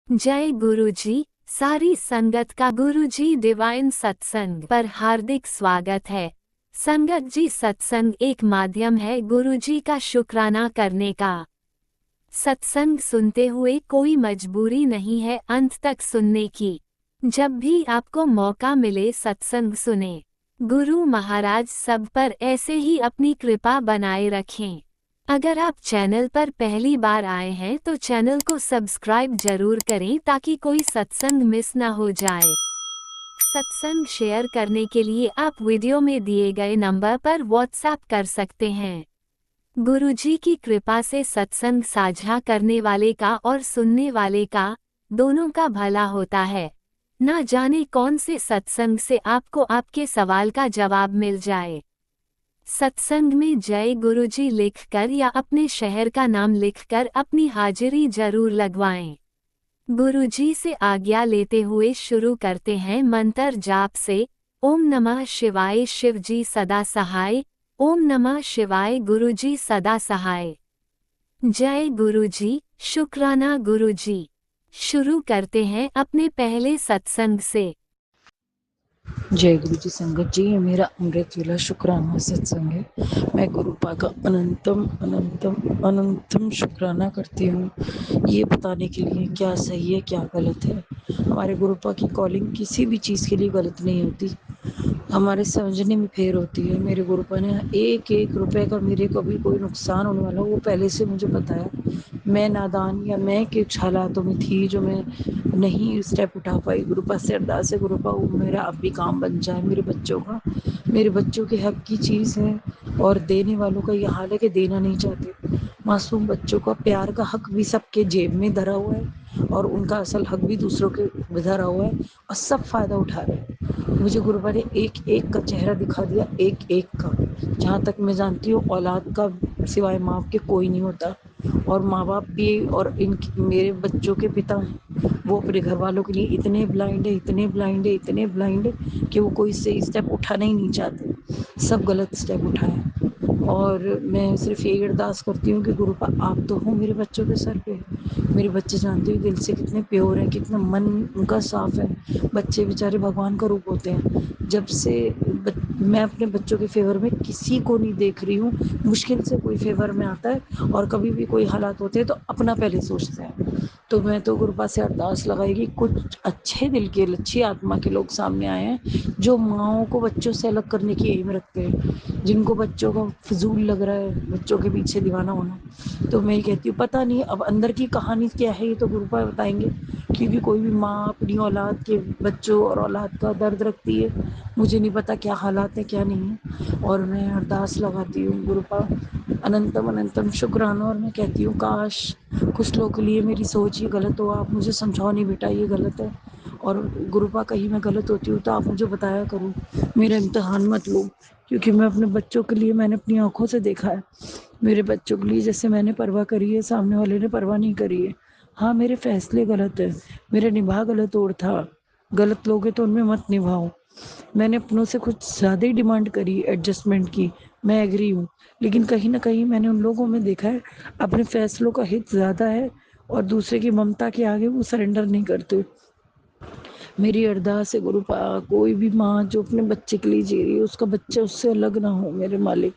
जय गुरुजी। सारी संगत का गुरुजी डिवाइन सत्संग पर हार्दिक स्वागत है। संगत जी, सत्संग एक माध्यम है गुरुजी का शुक्राना करने का। सत्संग सुनते हुए कोई मजबूरी नहीं है अंत तक सुनने की। जब भी आपको मौका मिले सत्संग सुने। गुरु महाराज सब पर ऐसे ही अपनी कृपा बनाए रखें। अगर आप चैनल पर पहली बार आए हैं तो चैनल को सब्सक्राइब जरूर करें ताकि कोई सत्संग मिस ना हो जाए। सत्संग शेयर करने के लिए आप वीडियो में दिए गए नंबर पर व्हाट्सएप कर सकते हैं। गुरुजी की कृपा से सत्संग साझा करने वाले का और सुनने वाले का दोनों का भला होता है। ना जाने कौन से सत्संग से आपको आपके सवाल का जवाब मिल जाए। सत्संग में जय गुरुजी लिखकर या अपने शहर का नाम लिखकर अपनी हाजिरी जरूर लगवाएं। गुरुजी से आज्ञा लेते हुए शुरू करते हैं मंत्र जाप से। ओम नमः शिवाय, शिवजी सदा सहाय। ओम नमः शिवाय, गुरुजी सदा सहाय। जय गुरुजी, शुक्राना गुरुजी। शुरू करते हैं अपने पहले सत्संग से। जय गुरु जी। संगत जी, ये मेरा अमृत वेला शुक्राना सत्संग है। मैं गुरुपा का अनंतम अनंतम अनंतम शुक्राना करती हूँ, ये बताने के लिए क्या सही है क्या गलत है। हमारे गुरुपा की कॉलिंग किसी भी चीज़ के लिए गलत नहीं होती, हमारे समझने में फेर होती है। मेरे गुरुपा ने एक एक रुपए का मेरे कभी कोई नुकसान होने वाला वो पहले से मुझे बताया। मैं नादान या मैं कुछ हालातों में थी जो मैं नहीं स्टेप उठा पाई। गुरुपा से अरदास है, गुरुपा वो मेरा अब भी काम बन जाए मेरे बच्चों का। मेरे बच्चों के हक की चीज़ है और देने वालों का यह हाल है कि देना नहीं चाहते। मासूम बच्चों का प्यार का हक भी सबके जेब में धरा हुआ है और उनका असल हक भी दूसरों के धरा हुआ है और सब फायदा उठा रहे हैं। मुझे गुरुपा ने एक एक का चेहरा दिखा दिया, एक एक का। जहाँ तक मैं जानती हूँ औलाद का सिवाय माँ के कोई नहीं होता, और माँ बाप भी और इन मेरे बच्चों के पिता वो अपने घर वालों के लिए इतने ब्लाइंड है, इतने ब्लाइंड है, इतने ब्लाइंड है कि वो कोई सही स्टेप उठाना ही नहीं चाहते, सब गलत स्टेप उठाए। और मैं सिर्फ यही अरदास करती हूँ कि गुरुपा आप तो हो मेरे बच्चों के सर पे। मेरे बच्चे जानते हो दिल से कितने प्योर हैं, कितना मन उनका साफ है। बच्चे बेचारे भगवान का रूप होते हैं। जब से मैं अपने बच्चों के फेवर में किसी को नहीं देख रही हूँ। मुश्किल से कोई फेवर में आता है और कभी भी कोई हालात होते हैं तो अपना पहले सोचते हैं। तो मैं तो गुरुपा से अरदास लगाएगी, कुछ अच्छे दिल के अच्छी आत्मा के लोग सामने आए हैं जो माओ को बच्चों से अलग करने की एम रखते हैं, जिनको बच्चों का फिजूल लग रहा है बच्चों के पीछे दीवाना होना। तो मैं ये कहती हूँ पता नहीं अब अंदर की कहानी क्या है, ये तो गुरुपा बताएंगे, क्योंकि कोई भी माँ अपनी औलाद के बच्चों और औलाद का दर्द रखती है। मुझे नहीं पता क्या हालात है क्या नहीं है। और मैं अरदास लगाती हूँ गुरुपा अनंतम अनंतम शुक्राना। और मैं कहती हूँ काश कुछ लोगों के लिए मेरी सोच ये गलत हो, आप मुझे समझाओ नहीं बेटा ये गलत है। और गुरुपा कहीं मैं गलत होती हूँ तो आप मुझे बताया करूँ, मेरा इम्तहान मत लो। क्योंकि मैं अपने बच्चों के लिए मैंने अपनी आंखों से देखा है, मेरे बच्चों के लिए जैसे मैंने परवाह करी है सामने वाले ने परवाह नहीं करी है। हाँ मेरे फैसले गलत है, मेरा निभा गलत और था। गलत लोग हैं तो उनमें मत निभाओ। मैंने अपनों से कुछ ज़्यादा ही डिमांड करी एडजस्टमेंट की, मैं एग्री हूँ। लेकिन कहीं ना कहीं मैंने उन लोगों में देखा है अपने फैसलों का हित ज़्यादा है और दूसरे की ममता के आगे वो सरेंडर नहीं करते। मेरी अरदास है गुरुपा कोई भी माँ जो अपने बच्चे के लिए जी रही है उसका बच्चा उससे अलग ना हो मेरे मालिक।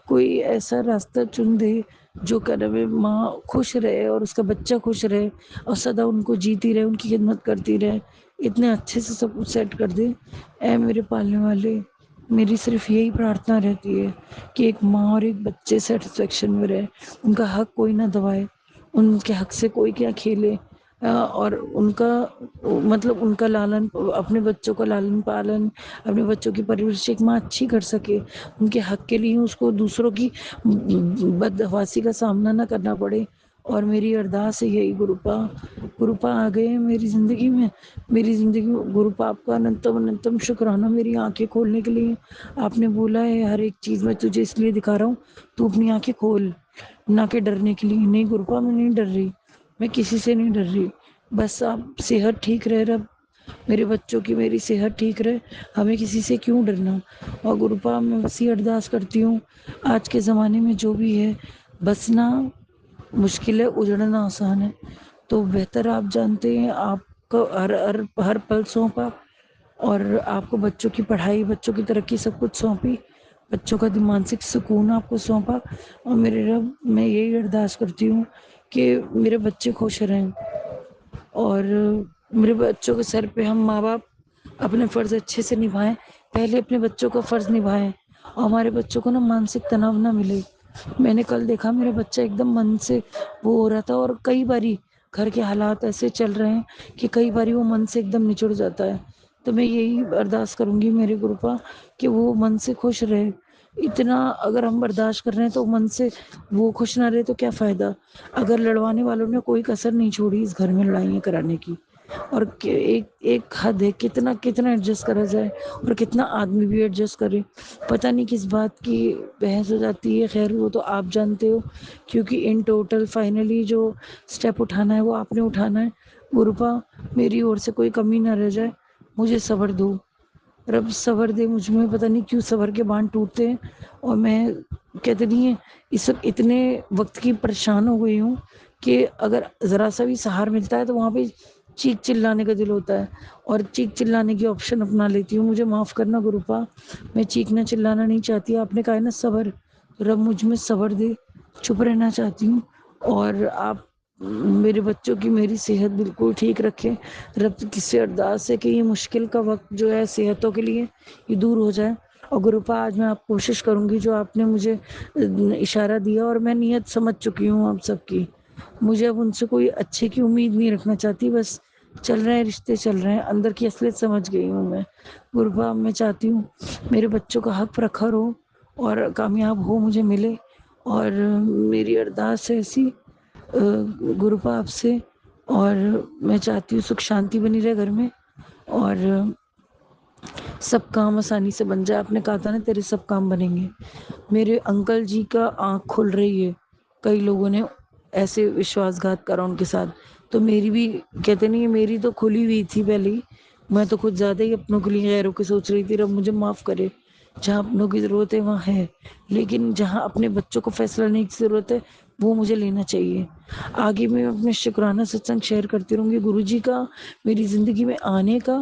कोई ऐसा रास्ता चुन दे जो करे में माँ खुश रहे और उसका बच्चा खुश रहे और सदा उनको जीती रहे, उनकी खिदमत करती रहे। इतने अच्छे से सब कुछ सेट कर दे ऐ मेरे पालने वाले। मेरी सिर्फ यही प्रार्थना रहती है कि एक माँ और एक बच्चे सेटिस्फेक्शन में रहे, उनका हक कोई ना दबाए, उनके हक से कोई क्या खेले। और उनका मतलब उनका लालन, अपने बच्चों का लालन पालन, अपने बच्चों की परवरिश एक माँ अच्छी कर सके, उनके हक के लिए उसको दूसरों की बदहवासी का सामना ना करना पड़े। और मेरी अरदास है यही गुरुपा, गुरुपा आ गए मेरी ज़िंदगी में, मेरी ज़िंदगी में गुरुपा आपका अनंतम अनंतम शुक्राना मेरी आंखें खोलने के लिए। आपने बोला है हर एक चीज़ मैं तुझे इसलिए दिखा रहा हूँ तू अपनी आंखें खोल, ना के डरने के लिए। नहीं गुरुपा मैं नहीं डर रही, मैं किसी से नहीं डर रही। बस आप सेहत ठीक रहे, रब मेरे बच्चों की मेरी सेहत ठीक रहे, हमें किसी से क्यों डरना। और गुरुपा मैं बस ये अरदास करती हूँ आज के ज़माने में जो भी है बसना मुश्किल है, उजड़ना आसान है। तो बेहतर आप जानते हैं, आपको हर हर हर पल सौंपा और आपको बच्चों की पढ़ाई, बच्चों की तरक्की सब कुछ सौंपी, बच्चों का मानसिक सुकून आपको सौंपा। और मेरे रब, मैं यही अरदास करती हूँ कि मेरे बच्चे खुश रहें और मेरे बच्चों के सर पे हम माँ बाप अपने फ़र्ज़ अच्छे से निभाएं, पहले अपने बच्चों का फ़र्ज़ निभाएं और हमारे बच्चों को ना मानसिक तनाव ना मिले। मैंने कल देखा मेरा बच्चा एकदम मन से वो हो रहा था और कई बारी घर के हालात ऐसे चल रहे हैं कि कई बारी वो मन से एकदम निचुड़ जाता है। तो मैं यही अरदास करूंगी मेरे गुरुपा कि वो मन से खुश रहे। इतना अगर हम बर्दाश्त कर रहे हैं तो मन से वो खुश ना रहे तो क्या फ़ायदा। अगर लड़वाने वालों ने कोई कसर नहीं छोड़ी इस घर में लड़ाइयाँ कराने की, और एक एक हद है, कितना कितना एडजस्ट करा जाए और कितना आदमी भी एडजस्ट करे। पता नहीं किस बात की बहस हो जाती है, खैर वो तो आप जानते हो, क्योंकि इन टोटल फाइनली जो स्टेप उठाना है वो आपने उठाना है। गुरुपा, मेरी ओर से कोई कमी ना रह जाए, मुझे सब्र दो, रब सब्र दे मुझ में। पता नहीं क्यों सब्र के बांध टूटते हैं और मैं कहते नहीं है इस वक्त इतने वक्त की परेशान हो गई हूँ कि अगर ज़रा सा भी सहार मिलता है तो वहाँ पे चीख चिल्लाने का दिल होता है और चीख चिल्लाने की ऑप्शन अपना लेती हूँ। मुझे माफ़ करना गुरुपा, मैं चीखना चिल्लाना नहीं चाहती। आपने कहा है ना सब्र, रब मुझ में सब्र दे, चुप रहना चाहती हूँ। और आप मेरे बच्चों की मेरी सेहत बिल्कुल ठीक रखें। रब किससे अरदास है कि ये मुश्किल का वक्त जो है सेहतों के लिए ये दूर हो जाए। और गुरुपा, आज मैं आप कोशिश करूंगी जो आपने मुझे इशारा दिया, और मैं नियत समझ चुकी हूँ आप सबकी। मुझे अब उनसे कोई अच्छे की उम्मीद नहीं रखना चाहती, बस चल रहे हैं रिश्ते, चल रहे हैं, अंदर की असलियत समझ गई हूँ मैं। गुरुपा, मैं चाहती हूँ मेरे बच्चों का हक प्रखर हो और कामयाब हो, मुझे मिले। और मेरी अरदास है ऐसी गुरुपा आपसे, और मैं चाहती हूँ सुख शांति बनी रहे घर में और सब काम आसानी से बन जाए। आपने कहा था ना तेरे सब काम बनेंगे। मेरे अंकल जी का आँख खुल रही है, कई लोगों ने ऐसे विश्वासघात करा उनके साथ, तो मेरी भी, कहते नहीं है, मेरी तो खुली हुई थी पहले ही। मैं तो कुछ ज्यादा ही अपनों के लिए गैरों की सोच रही थी। रब मुझे माफ करे, जहाँ अपनों की जरूरत है वहाँ है, लेकिन जहाँ अपने बच्चों को फैसला लेने की जरूरत है वो मुझे लेना चाहिए। आगे मैं अपने शुक्राना सत्संग शेयर करती रहूंगी गुरु जी का, मेरी जिंदगी में आने का,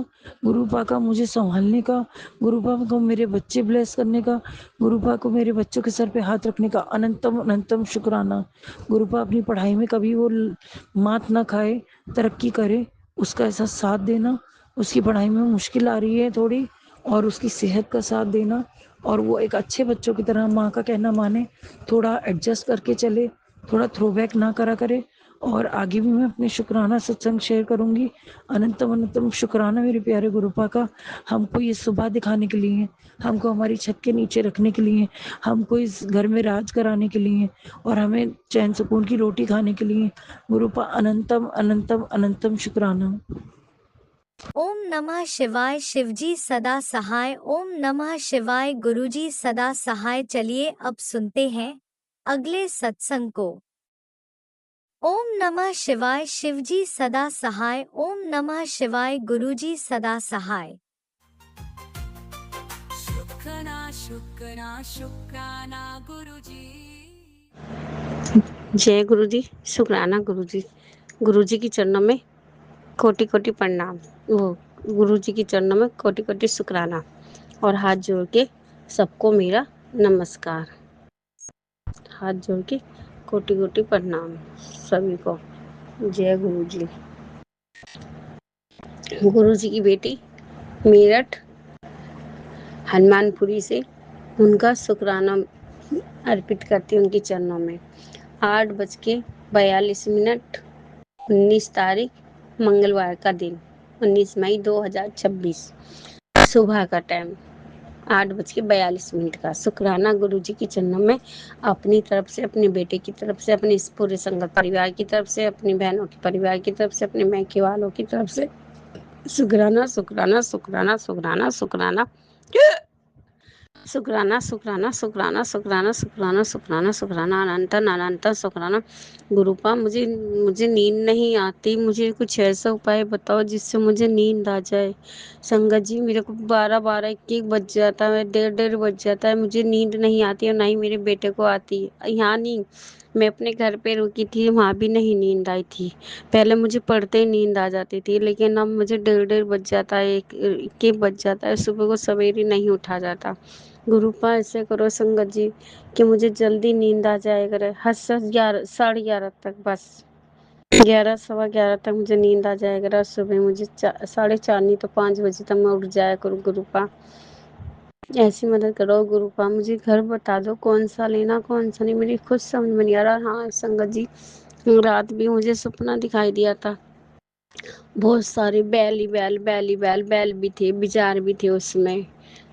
गुरुपा का मुझे संभालने का, गुरुपा को मेरे बच्चे ब्लेस करने का, गुरुपा को मेरे बच्चों के सर पे हाथ रखने का अनंतम अनंतम शुक्राना। गुरुपा अपनी पढ़ाई में कभी वो मात ना खाए, तरक्की करे, उसका ऐसा साथ देना। उसकी पढ़ाई में मुश्किल आ रही है थोड़ी, और उसकी सेहत का साथ देना, और वो एक अच्छे बच्चों की तरह माँ का कहना माने, थोड़ा एडजस्ट करके चले, थोड़ा थ्रोबैक ना करा करे। और आगे भी मैं अपने शुक्राना सत्संग शेयर करूंगी। अनंतम अनंतम शुक्राना मेरे प्यारे गुरुपा का, हमको ये सुबह दिखाने के लिए, हमको हमारी छत के नीचे रखने के लिए, हमको इस घर में राज कराने के लिए और हमें चैन सुकून की रोटी खाने के लिए। गुरुपा अनंतम अनंतम अनंतम शुक्राना। ओम नमः शिवाय। शिवजी सदा सहाय। ओम नमः शिवाय। गुरुजी सदा सहाय। चलिए अब सुनते हैं अगले सत्संग को। ओम नमः शिवाय। शिवजी सदा सहाय। ओम नमः शिवाय। गुरुजी सदा सहाय। शुक्राना शुक्राना शुक्राना गुरुजी। जय गुरु जी। शुक्राना गुरु जी। गुरु जी की चरणों में कोटि कोटि प्रणाम। वो गुरु जी की चरणों में कोटि कोटि शुक्राना और हाथ जोड़ के सबको मेरा नमस्कार। हाथ जोड़ के कोटि कोटि प्रणाम सभी को। जय गुरु जी। गुरु जी की बेटी मेरठ हनुमानपुरी से उनका शुक्राना अर्पित करती हूँ उनके चरणों में। 8:42 19 तारीख मंगलवार का दिन, 19 मई 2026, सुबह का टाइम 8:42 का। शुक्राना गुरु जी की चरणों में अपनी तरफ से, अपने बेटे की तरफ से, अपने इस पूरे संगत परिवार की तरफ से, अपनी बहनों के परिवार की तरफ से, अपने मैके वालों की तरफ से शुक्राना शुक्राना शुक्राना शुक्राना शुक्राना शुक्राना शुक्राना शुक्राना शुक्राना शुक्राना शुक्राना शुक्राना अनंतन अनंतन शुक्राना। गुरुपा, मुझे मुझे नींद नहीं आती, मुझे कुछ ऐसा उपाय बताओ जिससे मुझे नींद आ जाए। संगत जी, मेरे को 12 एक एक बज जाता है, 1:30 बज जाता है, मुझे नींद नहीं आती और ना ही मेरे बेटे को आती है। यहाँ नहीं, मैं अपने घर पे रुकी थी, वहाँ भी नहीं नींद आई थी। पहले मुझे पढ़ते ही नींद आ जाती थी, लेकिन अब मुझे डेढ़ डेढ़ बज जाता है, एक एक बज जाता है, सुबह को सवेरे नहीं उठा जाता। गुरुपा ऐसे करो संगत जी कि मुझे जल्दी नींद आ जाए करे, हद से 11 11:30 तक, बस 11 सवा 11 तक मुझे नींद आ जाया करे, और सुबह मुझे 4:30 नहीं तो 5 बजे तक मैं उठ जाया करूँ। गुरुपा ऐसी मदद करो गुरुपा, मुझे घर बता दो कौन सा लेना कौन सा नहीं, मेरी खुद समझ में नहीं आ रहा। हाँ संगत जी, रात भी मुझे सपना दिखाई दिया था, बहुत सारे बैल ही बैल, बैल ही बैल, बैल भी थे, बिचार भी थे उसमें।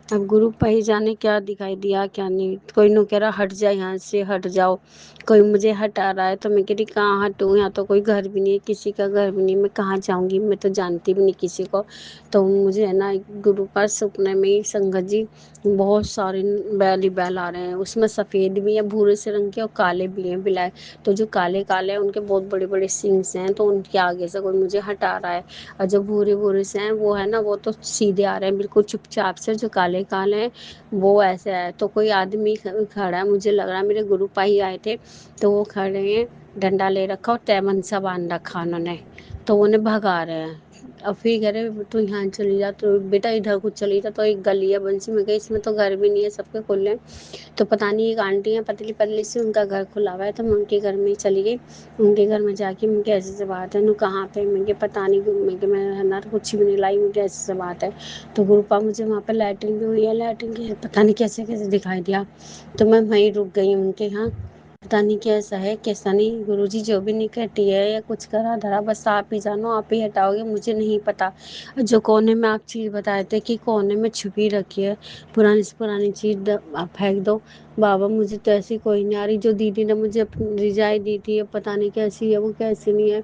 अब गुरु ही जाने क्या दिखाई दिया क्या नहीं। कोई नु कह रहा हट जा यहाँ से, हट जाओ, कोई मुझे हटा रहा है, तो मैं कह रही कहाँ हटूँ, यहाँ तो कोई घर भी नहीं है, किसी का घर भी नहीं, मैं कहाँ जाऊँगी, मैं तो जानती भी नहीं किसी को। तो मुझे है ना गुरु पास सपने में ही संगत जी बहुत सारे बैल ही बैल आ रहे हैं, उसमें सफ़ेद भी है, भूरे से रंग के, और काले भी हैं बिलाय। तो जो काले काले हैं उनके बहुत बड़े बड़े सींग्स हैं, तो उनके आगे से कोई मुझे हटा रहा है। और जो भूरे भूरे से हैं वो है ना, वो तो सीधे आ रहे हैं बिल्कुल चुपचाप से। जो काले काले हैं वो ऐसे है। तो कोई आदमी खड़ा है, मुझे लग रहा है मेरे गुरु पाई आए थे, तो वो खड़े हैं, डंडा ले रखा और तैमन सा बांध रखा उन्होंने, तो उन्हें भगा रहे हैं। अब फिर कह रहे तू यहाँ चली जा, तो बेटा इधर कुछ चली जा, तो एक गली है बंसी में गई, इसमें तो घर भी नहीं है, सबके खुले हैं। तो पता नहीं एक आंटी है पतली पतली सी, उनका घर खुला हुआ है, तो मैं उनके घर में ही चली गई। उनके घर में जाके मुझे ऐसे से बात है, नु कहाँ पे, मुझे पता नहीं, मैं है ना कुछ भी नहीं लाई, मुझे ऐसे से बात है। तो गुरुपा मुझे वहाँ पे लैट्रिन भी हुई है, लैट्रिन के पता नहीं कैसे कैसे दिखाई दिया, तो मैं वहीं रुक गई उनके यहाँ। पता नहीं कैसा है कैसा नहीं, गुरुजी जो भी नहीं कहती है या कुछ करा धरा, बस आप ही जानो, आप ही हटाओगे, मुझे नहीं पता। जो कोने में आप चीज़ बताए थे कि कोने में छुपी रखी है, पुरानी से पुरानी चीज़ आप फेंक दो। बाबा मुझे तो ऐसी कोई नहीं आ रही, जो दीदी ने मुझे अपनी रिजाई दी थी, अब पता नहीं कैसी है, वो कैसी नहीं है।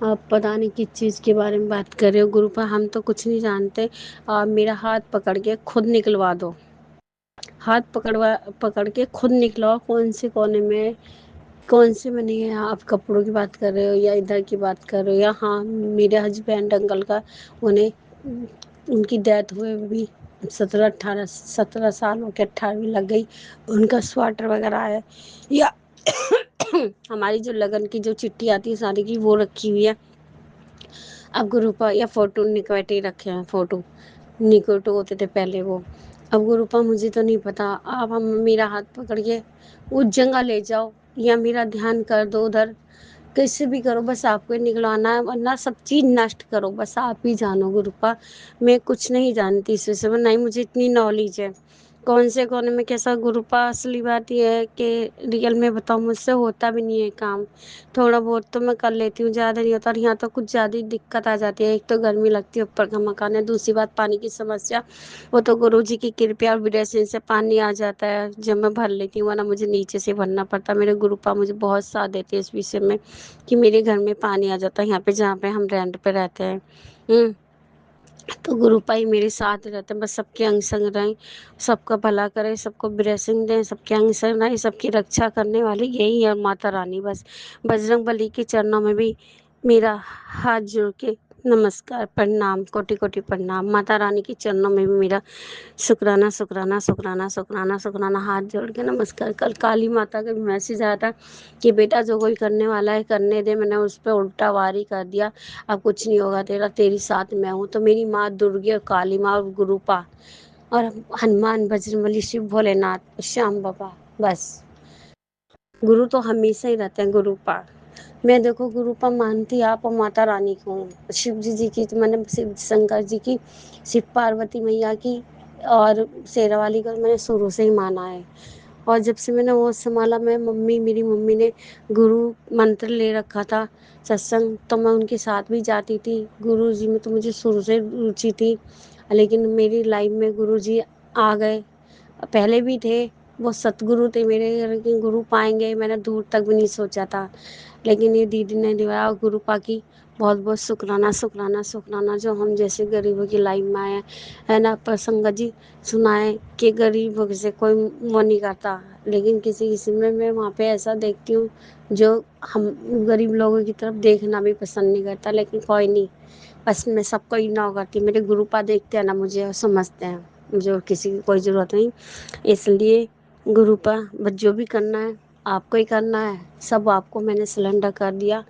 आप पता नहीं किस चीज़ के बारे में बात कर रहे हो गुरुपा, हम तो कुछ नहीं जानते। आप मेरा हाथ पकड़ के खुद निकलवा दो, हाथ पकड़ के खुद निकलवाओ, कौन से कोने में, कौन से में नहीं है। आप कपड़ों की बात कर रहे हो या इधर की बात कर रहे हो, या हाँ मेरे हस्बैंड अंकल का, उन्हें उनकी डेथ हुए भी 17 साल हो के 18वीं लग गई, उनका स्वेटर वगैरह है, या हमारी जो लगन की जो चिट्ठी आती है शादी की, वो रखी हुई है। अब गुरुपा या फोटो निकलते रखे हैं, फोटो निकोटो होते थे पहले वो। अब गुरुपा मुझे तो नहीं पता, आप हम मेरा हाथ पकड़ के उस जगह ले जाओ, या मेरा ध्यान कर दो उधर, कैसे भी करो, बस आपको ही निकलवाना है, वरना सब चीज़ नष्ट करो, बस आप ही जानो गुरुपा। मैं कुछ नहीं जानती इस विषय में, नहीं मुझे इतनी नॉलेज है कौन से कोने में कैसा। गुरुपा असली बात यह है कि रियल में बताऊँ, मुझसे होता भी नहीं है काम, थोड़ा बहुत तो मैं कर लेती हूँ, ज़्यादा नहीं होता। और यहाँ तो कुछ ज़्यादा ही दिक्कत आ जाती है, एक तो गर्मी लगती है, ऊपर का मकान है, दूसरी बात पानी की समस्या, वो तो गुरु जी की कृपा और ब्लेसिंग से पानी आ जाता है, जब मैं भर लेती हूँ, वरना मुझे नीचे से भरना पड़ता। मेरे गुरुपा मुझे बहुत साथ देते हैं इस विषय में कि मेरे घर में पानी आ जाता है, यहाँ पे जहाँ पे हम रेंट पे रहते हैं। तो गुरुपा ही मेरे साथ रहते हैं, बस सबके अंग संग रहें, सबका भला करें, सबको ब्लेसिंग दें, सबके अंग संग रहें, सबकी रक्षा करने वाली यही है माता रानी बस। बजरंग बली के चरणों में भी मेरा हाथ जोड़ के नमस्कार, प्रणाम, कोटि कोटि प्रणाम। माता रानी के चरणों में भी मेरा शुक्राना शुक्राना शुक्राना शुक्राना शुक्राना, हाथ जोड़ के नमस्कार। कल काली माता का भी मैसेज आया था कि बेटा जो कोई करने वाला है करने दे, मैंने उस पर उल्टा वारी कर दिया, अब कुछ नहीं होगा तेरा, तेरी साथ मैं हूँ। तो मेरी माँ दुर्गे और काली माँ और गुरुपा और हनुमान बजरंगबली शिव भोलेनाथ श्याम बाबा, बस गुरु तो हमेशा ही रहते हैं। गुरुपा मैं देखो गुरुपा मानती आप और माता रानी को हूँ, शिव जी की तो मैंने, शिव शंकर जी की, शिव पार्वती मैया की और शेरावाली को मैंने शुरू से ही माना है। और जब से मैंने वो संभाला, मैं मेरी मम्मी ने गुरु मंत्र ले रखा था सत्संग, तो मैं उनके साथ भी जाती थी। गुरु जी में तो मुझे शुरू से रुचि थी, लेकिन मेरी लाइफ में गुरु जी आ गए, पहले भी थे, वो सतगुरु थे मेरे घर के, गुरु पाएंगे मैंने दूर तक भी नहीं सोचा था, लेकिन ये दीदी ने दिवाया। गुरुपा की बहुत बहुत शुक्राना शुक्राना शुक्राना, जो हम जैसे गरीबों की लाइफ में आए है ना। पर संगत जी सुनाए कि गरीबों से कोई वो नहीं करता, लेकिन किसी किसी में मैं वहाँ पे ऐसा देखती हूँ जो हम गरीब लोगों की तरफ देखना भी पसंद नहीं करता, लेकिन कोई नहीं, बस मैं सबको इग्नोर करती। मेरे गुरुपा देखते हैं ना मुझे और समझते हैं, मुझे और किसी की कोई ज़रूरत नहीं। इसलिए गुरुपा बस जो भी करना है आपको ही करना है, सब आपको मैंने सिलेंडर कर दिया।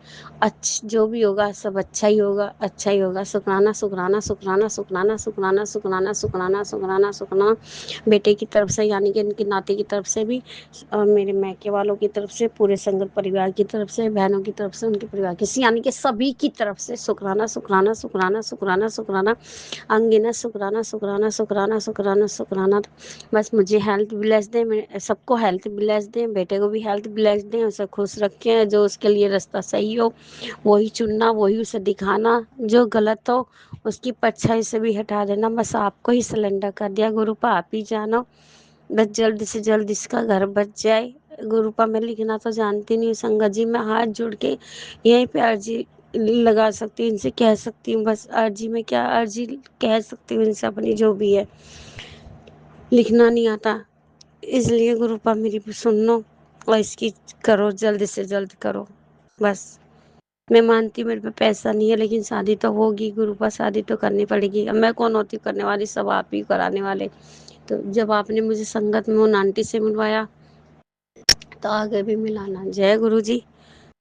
जो भी होगा सब अच्छा ही होगा, अच्छा ही होगा। शुक्राना शुक्राना शुक्राना शुक्राना शुक्राना शुक्राना शुक्राना शुक्राना शुक्राना बेटे की तरफ से यानी कि इनके नाते की तरफ से भी, और मेरे मैके वालों की तरफ से, पूरे संगत परिवार की तरफ से, बहनों की तरफ से, उनके परिवार की, यानी कि सभी की तरफ से शुक्राना शुक्राना शुक्राना शुक्राना शुक्राना अनगिनत शुक्राना शुक्राना शुक्राना शुक्राना शुक्राना। बस मुझे हेल्थ ब्लेस दें, सबको हेल्थ ब्लेस दें, बेटे को भी हेल्थ ब्लेस दें, उसे खुश रखें, जो उसके लिए रास्ता सही हो वही चुनना, वही उसे दिखाना, जो गलत हो उसकी परछाई से भी हटा देना। बस आपको ही सिलेंडर कर दिया गुरुपा, आप ही जानो। बस जल्द से जल्द इसका घर बच जाए। गुरुपा मैं लिखना तो जानती नहीं हूँ संगत जी, मैं हाथ जोड़ के यहीं पे अर्जी लगा सकती हूँ, इनसे कह सकती हूँ। बस अर्जी में क्या अर्जी कह सकती हूँ इनसे अपनी, जो भी है। लिखना नहीं आता, इसलिए गुरुपा मेरी भी सुन लो और इसकी करो, जल्द से जल्द करो। बस मैं मानती हूँ मेरे पे पैसा नहीं है, लेकिन शादी तो होगी गुरुपा, शादी तो करनी पड़ेगी। अब मैं कौन होती करने वाली, सब आप ही कराने वाले। तो जब आपने मुझे संगत में उन आंटी से मिलवाया तो आगे भी मिलाना। जय गुरु जी,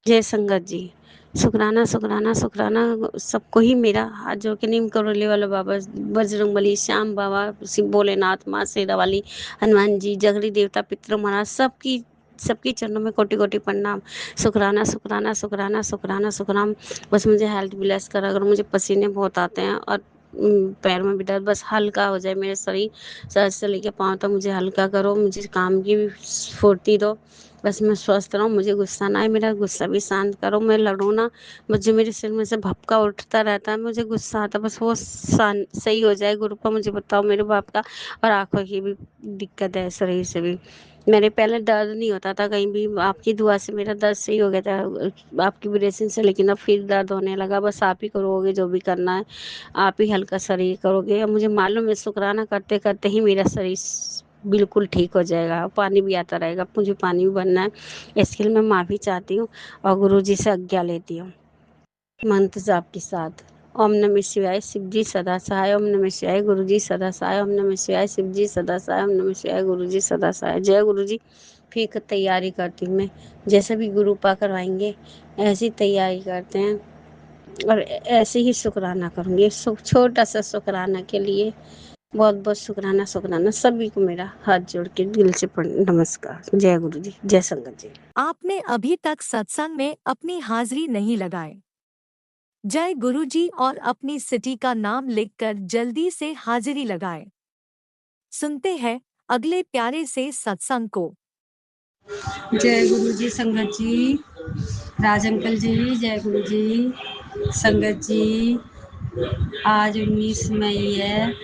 जय संगत जी। शुक्राना शुक्राना शुक्राना सबको ही मेरा हाथ जोड़ के, नीम करोली वाला बाबा, बजरंगबली, श्याम बाबा, शिव भोलेनाथ, माँ शेरा वाली, हनुमान जी, जगरी देवता, पितृ महाराज, सबकी चरणों में कोटि कोटि प्रणाम। शुक्राना शुक्राना शुक्राना शुक्राना शुक्राना। बस मुझे हेल्थ ब्लेस करा करो, मुझे पसीने बहुत आते हैं और पैर में भी दर्द, बस हल्का हो जाए मेरे शरीर, सर से लेके पाँव तक मुझे हल्का करो, मुझे काम की भी फुर्ती दो। बस मैं स्वस्थ रहूँ, मुझे गुस्सा ना आए, मेरा गुस्सा भी शांत करो, मैं लड़ूँ ना। मुझे मेरे सिर में से भपका उठता रहता है, मुझे गुस्सा आता है, बस वो सही हो जाए गुरुपा, मुझे बताओ मेरे बाप का। और आंखों की भी दिक्कत है, शरीर से भी मेरे पहले दर्द नहीं होता था कहीं भी, आपकी दुआ से मेरा दर्द सही हो गया था, आपकी ब्लेसिंग से। लेकिन अब फिर दर्द होने लगा। बस आप ही करोगे जो भी करना है, आप ही हल्का शरीर करोगे। अब मुझे मालूम है शुक्राना करते करते ही मेरा शरीर बिल्कुल ठीक हो जाएगा, पानी भी आता रहेगा, मुझे पानी भी भरना है। इसके लिए मैं माफ़ी चाहती हूँ और गुरु जी से आज्ञा लेती हूँ मंत्र जाप के साथ। ओम नमः शिवाय, शिव जी सदा सहाय। ओम नमः शिवाय, गुरु जी सदा सहाय। ओम नमः शिवाय, शिव जी सदा सहाय। ओम नमः शिवाय, गुरु जी सदा सहाय। जय गुरु जी। फिर तैयारी करती हूँ मैं, जैसे भी गुरु पा करवाएंगे ऐसी तैयारी करते हैं और ऐसे ही शुक्राना करूँगी। छोटा सा शुक्राना के लिए बहुत बहुत शुक्राना शुक्राना। सभी को मेरा हाथ जोड़ के दिल से नमस्कार। जय गुरु जी, जय संगत जी। आपने अभी तक सत्संग में अपनी हाजिरी नहीं लगाए। जय गुरु जी और अपनी सिटी का नाम लिखकर जल्दी से हाजिरी लगाएं। सुनते हैं अगले प्यारे से सत्संग को। जय गुरु जी संगत जी, राज अंकल जी, जय गुरु जी संगत जी। आज 19 मई है,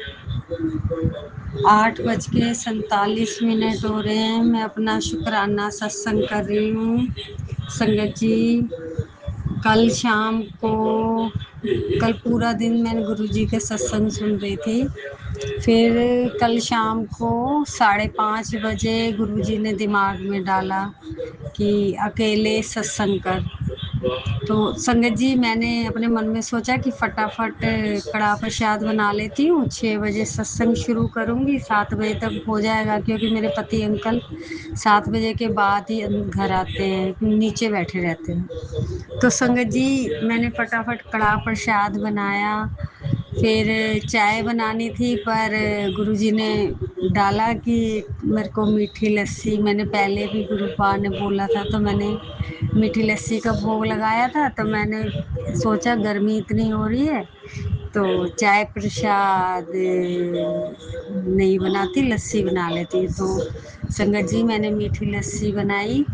8:47 हो रहे हैं। मैं अपना शुक्राना सत्संग कर रही हूँ संगत जी। कल शाम को, कल पूरा दिन मैं गुरु जी के सत्संग सुन रही थी। फिर कल शाम को 5:30 बजे गुरु जी ने दिमाग में डाला कि अकेले सत्संग कर। तो संगत जी मैंने अपने मन में सोचा कि फटाफट कड़ा प्रसाद बना लेती हूँ, 6 बजे सत्संग शुरू करूँगी, 7 बजे तक हो जाएगा, क्योंकि मेरे पति अंकल 7 बजे के बाद ही घर आते हैं, नीचे बैठे रहते हैं। तो संगत जी मैंने फटाफट कड़ा प्रसाद बनाया। फिर चाय बनानी थी, पर गुरुजी ने डाला कि मेरे को मीठी लस्सी, मैंने पहले भी गुरुपा ने बोला था तो मैंने मीठी लस्सी का भोग लगाया था। तो मैंने सोचा गर्मी इतनी हो रही है तो चाय प्रसाद नहीं बनाती, लस्सी बना लेती। तो संगत जी मैंने मीठी लस्सी बनाई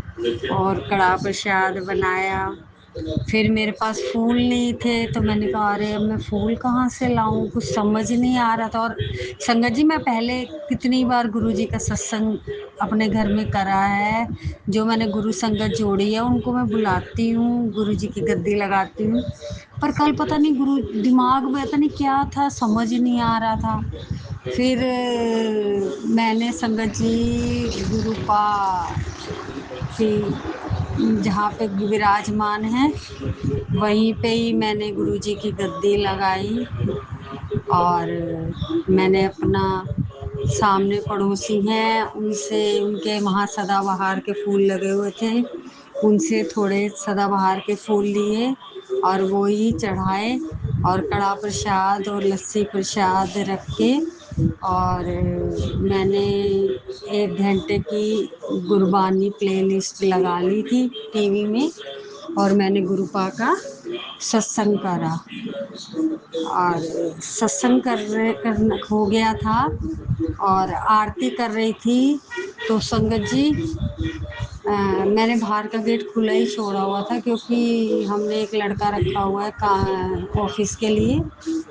और कड़ा प्रसाद बनाया। फिर मेरे पास फूल नहीं थे तो मैंने कहा अरे अब मैं फूल कहाँ से लाऊं, कुछ समझ नहीं आ रहा था। और संगत जी मैं पहले कितनी बार गुरु जी का सत्संग अपने घर में करा है, जो मैंने गुरु संगत जोड़ी है उनको मैं बुलाती हूँ, गुरु जी की गद्दी लगाती हूँ। पर कल पता नहीं गुरु दिमाग में पता नहीं क्या था, समझ नहीं आ रहा था। फिर मैंने संगत जी गुरुपा की जहाँ पे विराजमान है वहीं पे ही मैंने गुरु जी की गद्दी लगाई। और मैंने अपना सामने पड़ोसी हैं उनसे, उनके वहाँ सदाबहार के फूल लगे हुए थे उनसे थोड़े सदाबहार के फूल लिए और वो ही चढ़ाए और कड़ा प्रसाद और लस्सी प्रसाद रख के, और मैंने 1 घंटे की गुरबानी प्लेलिस्ट लगा ली थी टीवी में, और मैंने गुरुपा का सत्संग करा। और सत्संग करना हो गया था और आरती कर रही थी, तो संगत जी मैंने बाहर का गेट खुला ही छोड़ा हुआ था, क्योंकि हमने एक लड़का रखा हुआ है ऑफिस के लिए,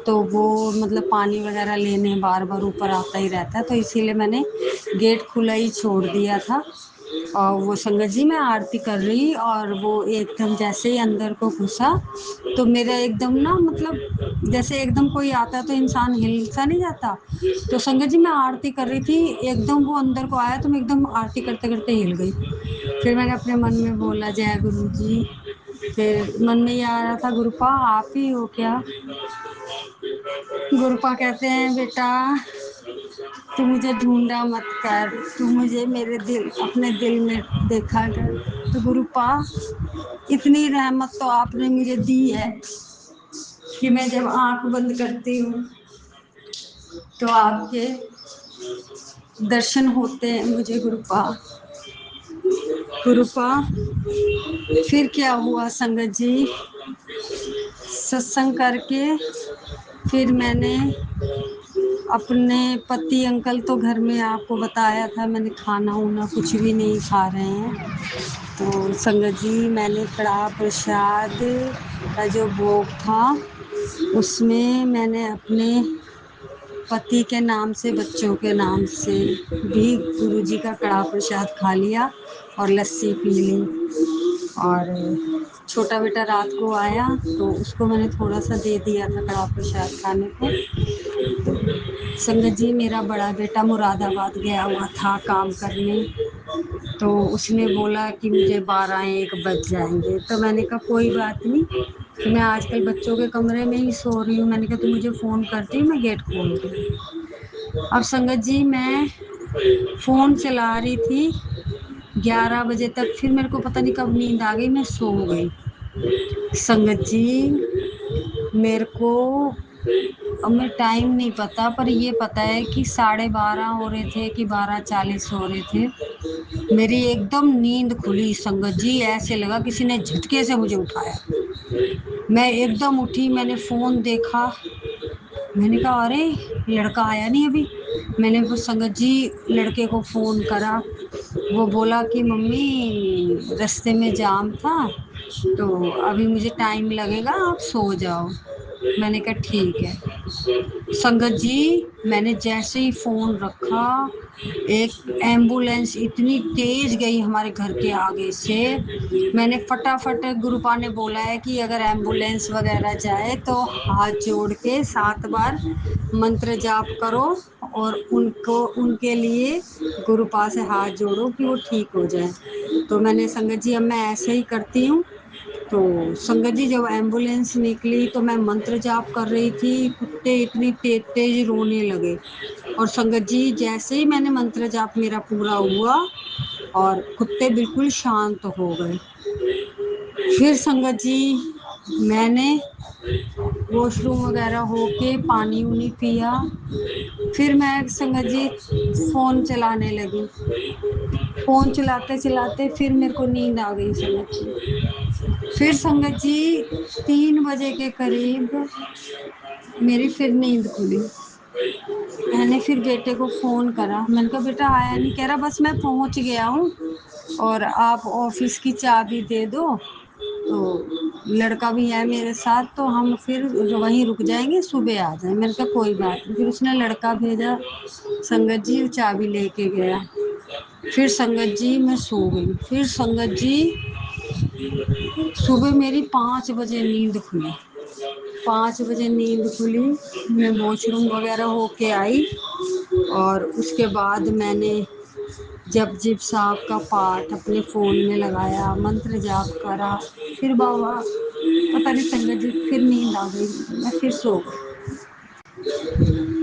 तो वो मतलब पानी वगैरह लेने बार बार ऊपर आता ही रहता है, तो इसीलिए मैंने गेट खुला ही छोड़ दिया था। और वो संगत जी मैं आरती कर रही, और वो एकदम जैसे ही अंदर को घुसा तो मेरा एकदम ना मतलब जैसे एकदम कोई आता है तो इंसान हिल सा नहीं जाता, तो संगत जी मैं आरती कर रही थी, एकदम वो अंदर को आया तो मैं एकदम आरती करते करते हिल गई। फिर मैंने अपने मन में बोला जय गुरु जी। फिर मन में ये आ रहा था गुरुपा आप ही हो क्या? गुरुपा कहते हैं बेटा तू मुझे ढूंढा मत कर, तू मुझे मेरे दिल अपने दिल में देखा कर। तो गुरुपा इतनी रहमत तो आपने मुझे दी है कि मैं जब आंख बंद करती हूँ तो आपके दर्शन होते हैं मुझे गुरुपा। गुरुपा फिर क्या हुआ संगत जी, सत्संग करके फिर मैंने अपने पति अंकल तो घर में आपको बताया था, मैंने खाना वाना कुछ भी नहीं खा रहे हैं, तो संगत जी मैंने कड़ा प्रसाद का जो भोग था उसमें मैंने अपने पति के नाम से बच्चों के नाम से भी गुरु जी का कड़ा प्रसाद खा लिया और लस्सी पी ली। और छोटा बेटा रात को आया तो उसको मैंने थोड़ा सा दे दिया था कड़ा प्रसाद खाने को। संगत जी मेरा बड़ा बेटा मुरादाबाद गया हुआ था काम करने, तो उसने बोला कि मुझे 12-1 बज जाएंगे, तो मैंने कहा कोई बात नहीं, तो मैं आजकल बच्चों के कमरे में ही सो रही हूँ, मैंने कहा तू मुझे फ़ोन करती, मैं गेट खोल दूँ। अब संगत जी मैं फ़ोन चला रही थी 11 बजे तक, फिर मेरे को पता नहीं कब नींद आ गई, मैं सो गई। संगत जी मेरे को अब मैं टाइम नहीं पता, पर ये पता है कि 12:30 हो रहे थे कि 12:40 हो रहे थे, मेरी एकदम नींद खुली संगत जी, ऐसे लगा किसी ने झटके से मुझे उठाया। मैं एकदम उठी, मैंने फ़ोन देखा, मैंने कहा अरे लड़का आया नहीं अभी। मैंने वो संगत जी लड़के को फ़ोन करा, वो बोला कि मम्मी रास्ते में जाम था तो अभी मुझे टाइम लगेगा, आप सो जाओ। मैंने कहा ठीक है। संगत जी मैंने जैसे ही फ़ोन रखा, एक एम्बुलेंस इतनी तेज गई हमारे घर के आगे से, मैंने फटाफट गुरुपा ने बोला है कि अगर एम्बुलेंस वगैरह जाए तो हाथ जोड़ के 7 बार मंत्र जाप करो और उनको उनके लिए गुरुपा से हाथ जोड़ो कि वो ठीक हो जाए। तो मैंने संगत जी अब मैं ऐसे ही करती हूँ। तो संगत जी जब एम्बुलेंस निकली तो मैं मंत्र जाप कर रही थी, कुत्ते इतनी तेज तेज रोने लगे, और संगत जी जैसे ही मैंने मंत्र जाप मेरा पूरा हुआ और कुत्ते बिल्कुल शांत हो गए। फिर संगत जी मैंने वॉशरूम वगैरह होके पानी उनी पिया, फिर मैं संगत जी फ़ोन चलाने लगी। फ़ोन चलाते चलाते फिर मेरे को नींद आ गई संगत जी। फिर संगत जी 3 बजे के करीब मेरी फिर नींद खुली। मैंने फिर बेटे को फ़ोन करा, मैंने कहा बेटा आया नहीं? कह रहा बस मैं पहुंच गया हूँ और आप ऑफिस की चाबी दे दो, तो लड़का भी है मेरे साथ तो हम फिर वहीं रुक जाएंगे, सुबह आ जाए। मैंने कहा कोई बात नहीं। फिर उसने लड़का भेजा, संगत जी चाबी लेके गया। फिर संगत जी मैं सो गई। फिर संगत जी सुबह मेरी 5 बजे नींद खुली। 5 बजे नींद खुली, मैं वॉशरूम वगैरह होके आई और उसके बाद मैंने जपजी साहब का पाठ अपने फ़ोन में लगाया, मंत्र जाप करा, फिर बाबा पता नहीं संगत जी फिर नींद आ गई, मैं फिर सो गई।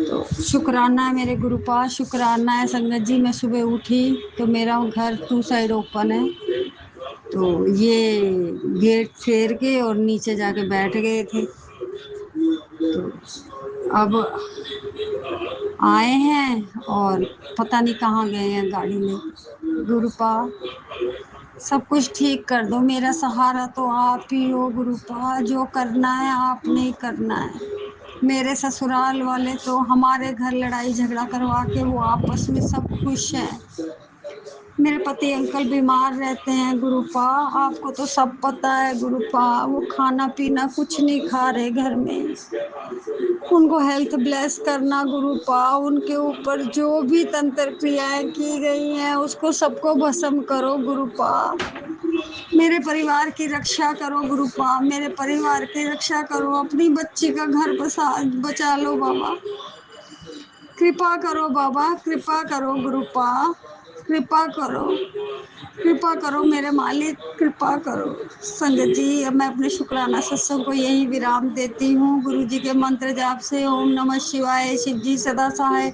तो शुक्राना है मेरे गुरु पास, शुक्राना है संगत जी। मैं सुबह उठी तो मेरा घर 2 साइड ओपन है, तो ये गेट फेर के और नीचे जाके बैठ गए थे। तो अब आए हैं और पता नहीं कहाँ गए हैं गाड़ी में। गुरुपा सब कुछ ठीक कर दो, मेरा सहारा तो आप ही हो गुरुपा, जो करना है आपने ही करना है। मेरे ससुराल वाले तो हमारे घर लड़ाई झगड़ा करवा के वो आपस में सब खुश हैं। मेरे पति अंकल बीमार रहते हैं गुरुपा, आपको तो सब पता है गुरुपा, वो खाना पीना कुछ नहीं खा रहे घर में। उनको हेल्थ ब्लेस करना गुरुपा, उनके ऊपर जो भी तंत्र क्रियाएं की गई हैं उसको सबको भस्म करो गुरुपा। मेरे परिवार की रक्षा करो गुरुपा, मेरे परिवार की रक्षा करो, अपनी बच्ची का घर बचा लो बाबा। कृपा करो बाबा, कृपा करो गुरुपा, कृपा करो, कृपा करो मेरे मालिक, कृपा करो। संगत जी, अब मैं अपने शुक्राना सत्संग को यही विराम देती हूँ। गुरु जी के मंत्र जाप से ओम नमः शिवाय, शिव जी सदा सहाय।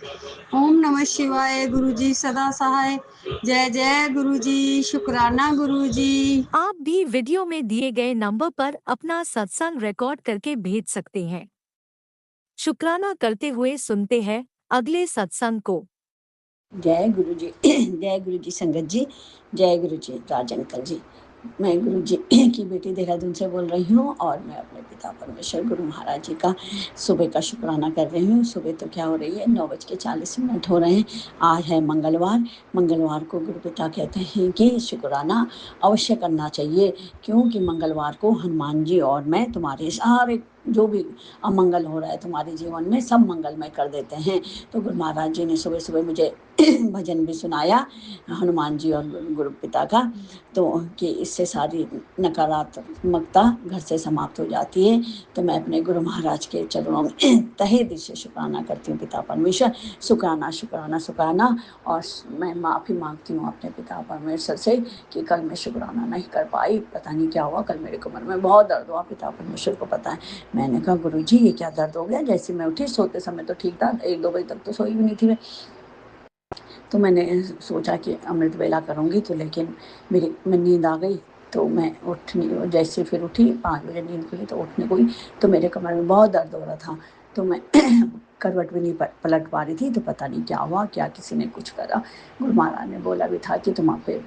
ओम नमः शिवाय, गुरु जी सदा सहाय। जय जय गुरु जी, शुक्राना गुरु जी। आप भी वीडियो में दिए गए नंबर पर अपना सत्संग रिकॉर्ड करके भेज सकते हैं। शुक्राना करते हुए सुनते हैं अगले सत्संग को। जय गुरु जी। जय गुरु जी संगत जी, जय गुरु जी राज अंकल जी। मैं गुरु जी की बेटी देहरादून से बोल रही हूँ और मैं अपने पिता परमेश्वर गुरु महाराज जी का सुबह का शुक्राना कर रही हूँ। सुबह तो क्या हो रही है, 9:40 हो रहे हैं। आज है मंगलवार। मंगलवार को गुरु पिता कहते हैं कि शुक्राना अवश्य करना चाहिए, क्योंकि मंगलवार को हनुमान जी और मैं तुम्हारे सारे जो भी अमंगल हो रहा है तुम्हारे जीवन में सब मंगलमय कर देते हैं। तो गुरु महाराज जी ने सुबह सुबह मुझे भजन भी सुनाया हनुमान जी और गुरु पिता का, तो कि इससे सारी नकारात्मकता घर से समाप्त हो जाती है। तो मैं अपने गुरु महाराज के चरणों में तहे दिल से शुक्राना करती हूँ। पिता परमेश्वर शुक्राना शुक्राना शुक्राना। और मैं माफ़ी मांगती हूँ अपने पिता परमेश्वर से कि कल मैं शुक्राना नहीं कर पाई, पता नहीं क्या हुआ। कल मेरे कमर में बहुत दर्द हुआ, पिता परमेश्वर को पता है। मैंने कहा गुरु जी ये क्या दर्द हो गया। जैसे मैं उठी, सोते समय तो ठीक था, 1-2 बजे तक तो सोई भी नहीं थी मैं। तो मैंने सोचा कि अमृत वेला करूँगी, तो लेकिन मैं नींद आ गई। तो मैं उठनी जैसे फिर उठी, 5 बजे नींद खुली तो उठने को ही, तो मेरे कमर में बहुत दर्द हो रहा था। तो मैं करवट भी नहीं पलट पा रही थी। तो पता नहीं क्या हुआ, क्या किसी ने कुछ करा। गुरु महाराज ने बोला भी था कि तुम आप पे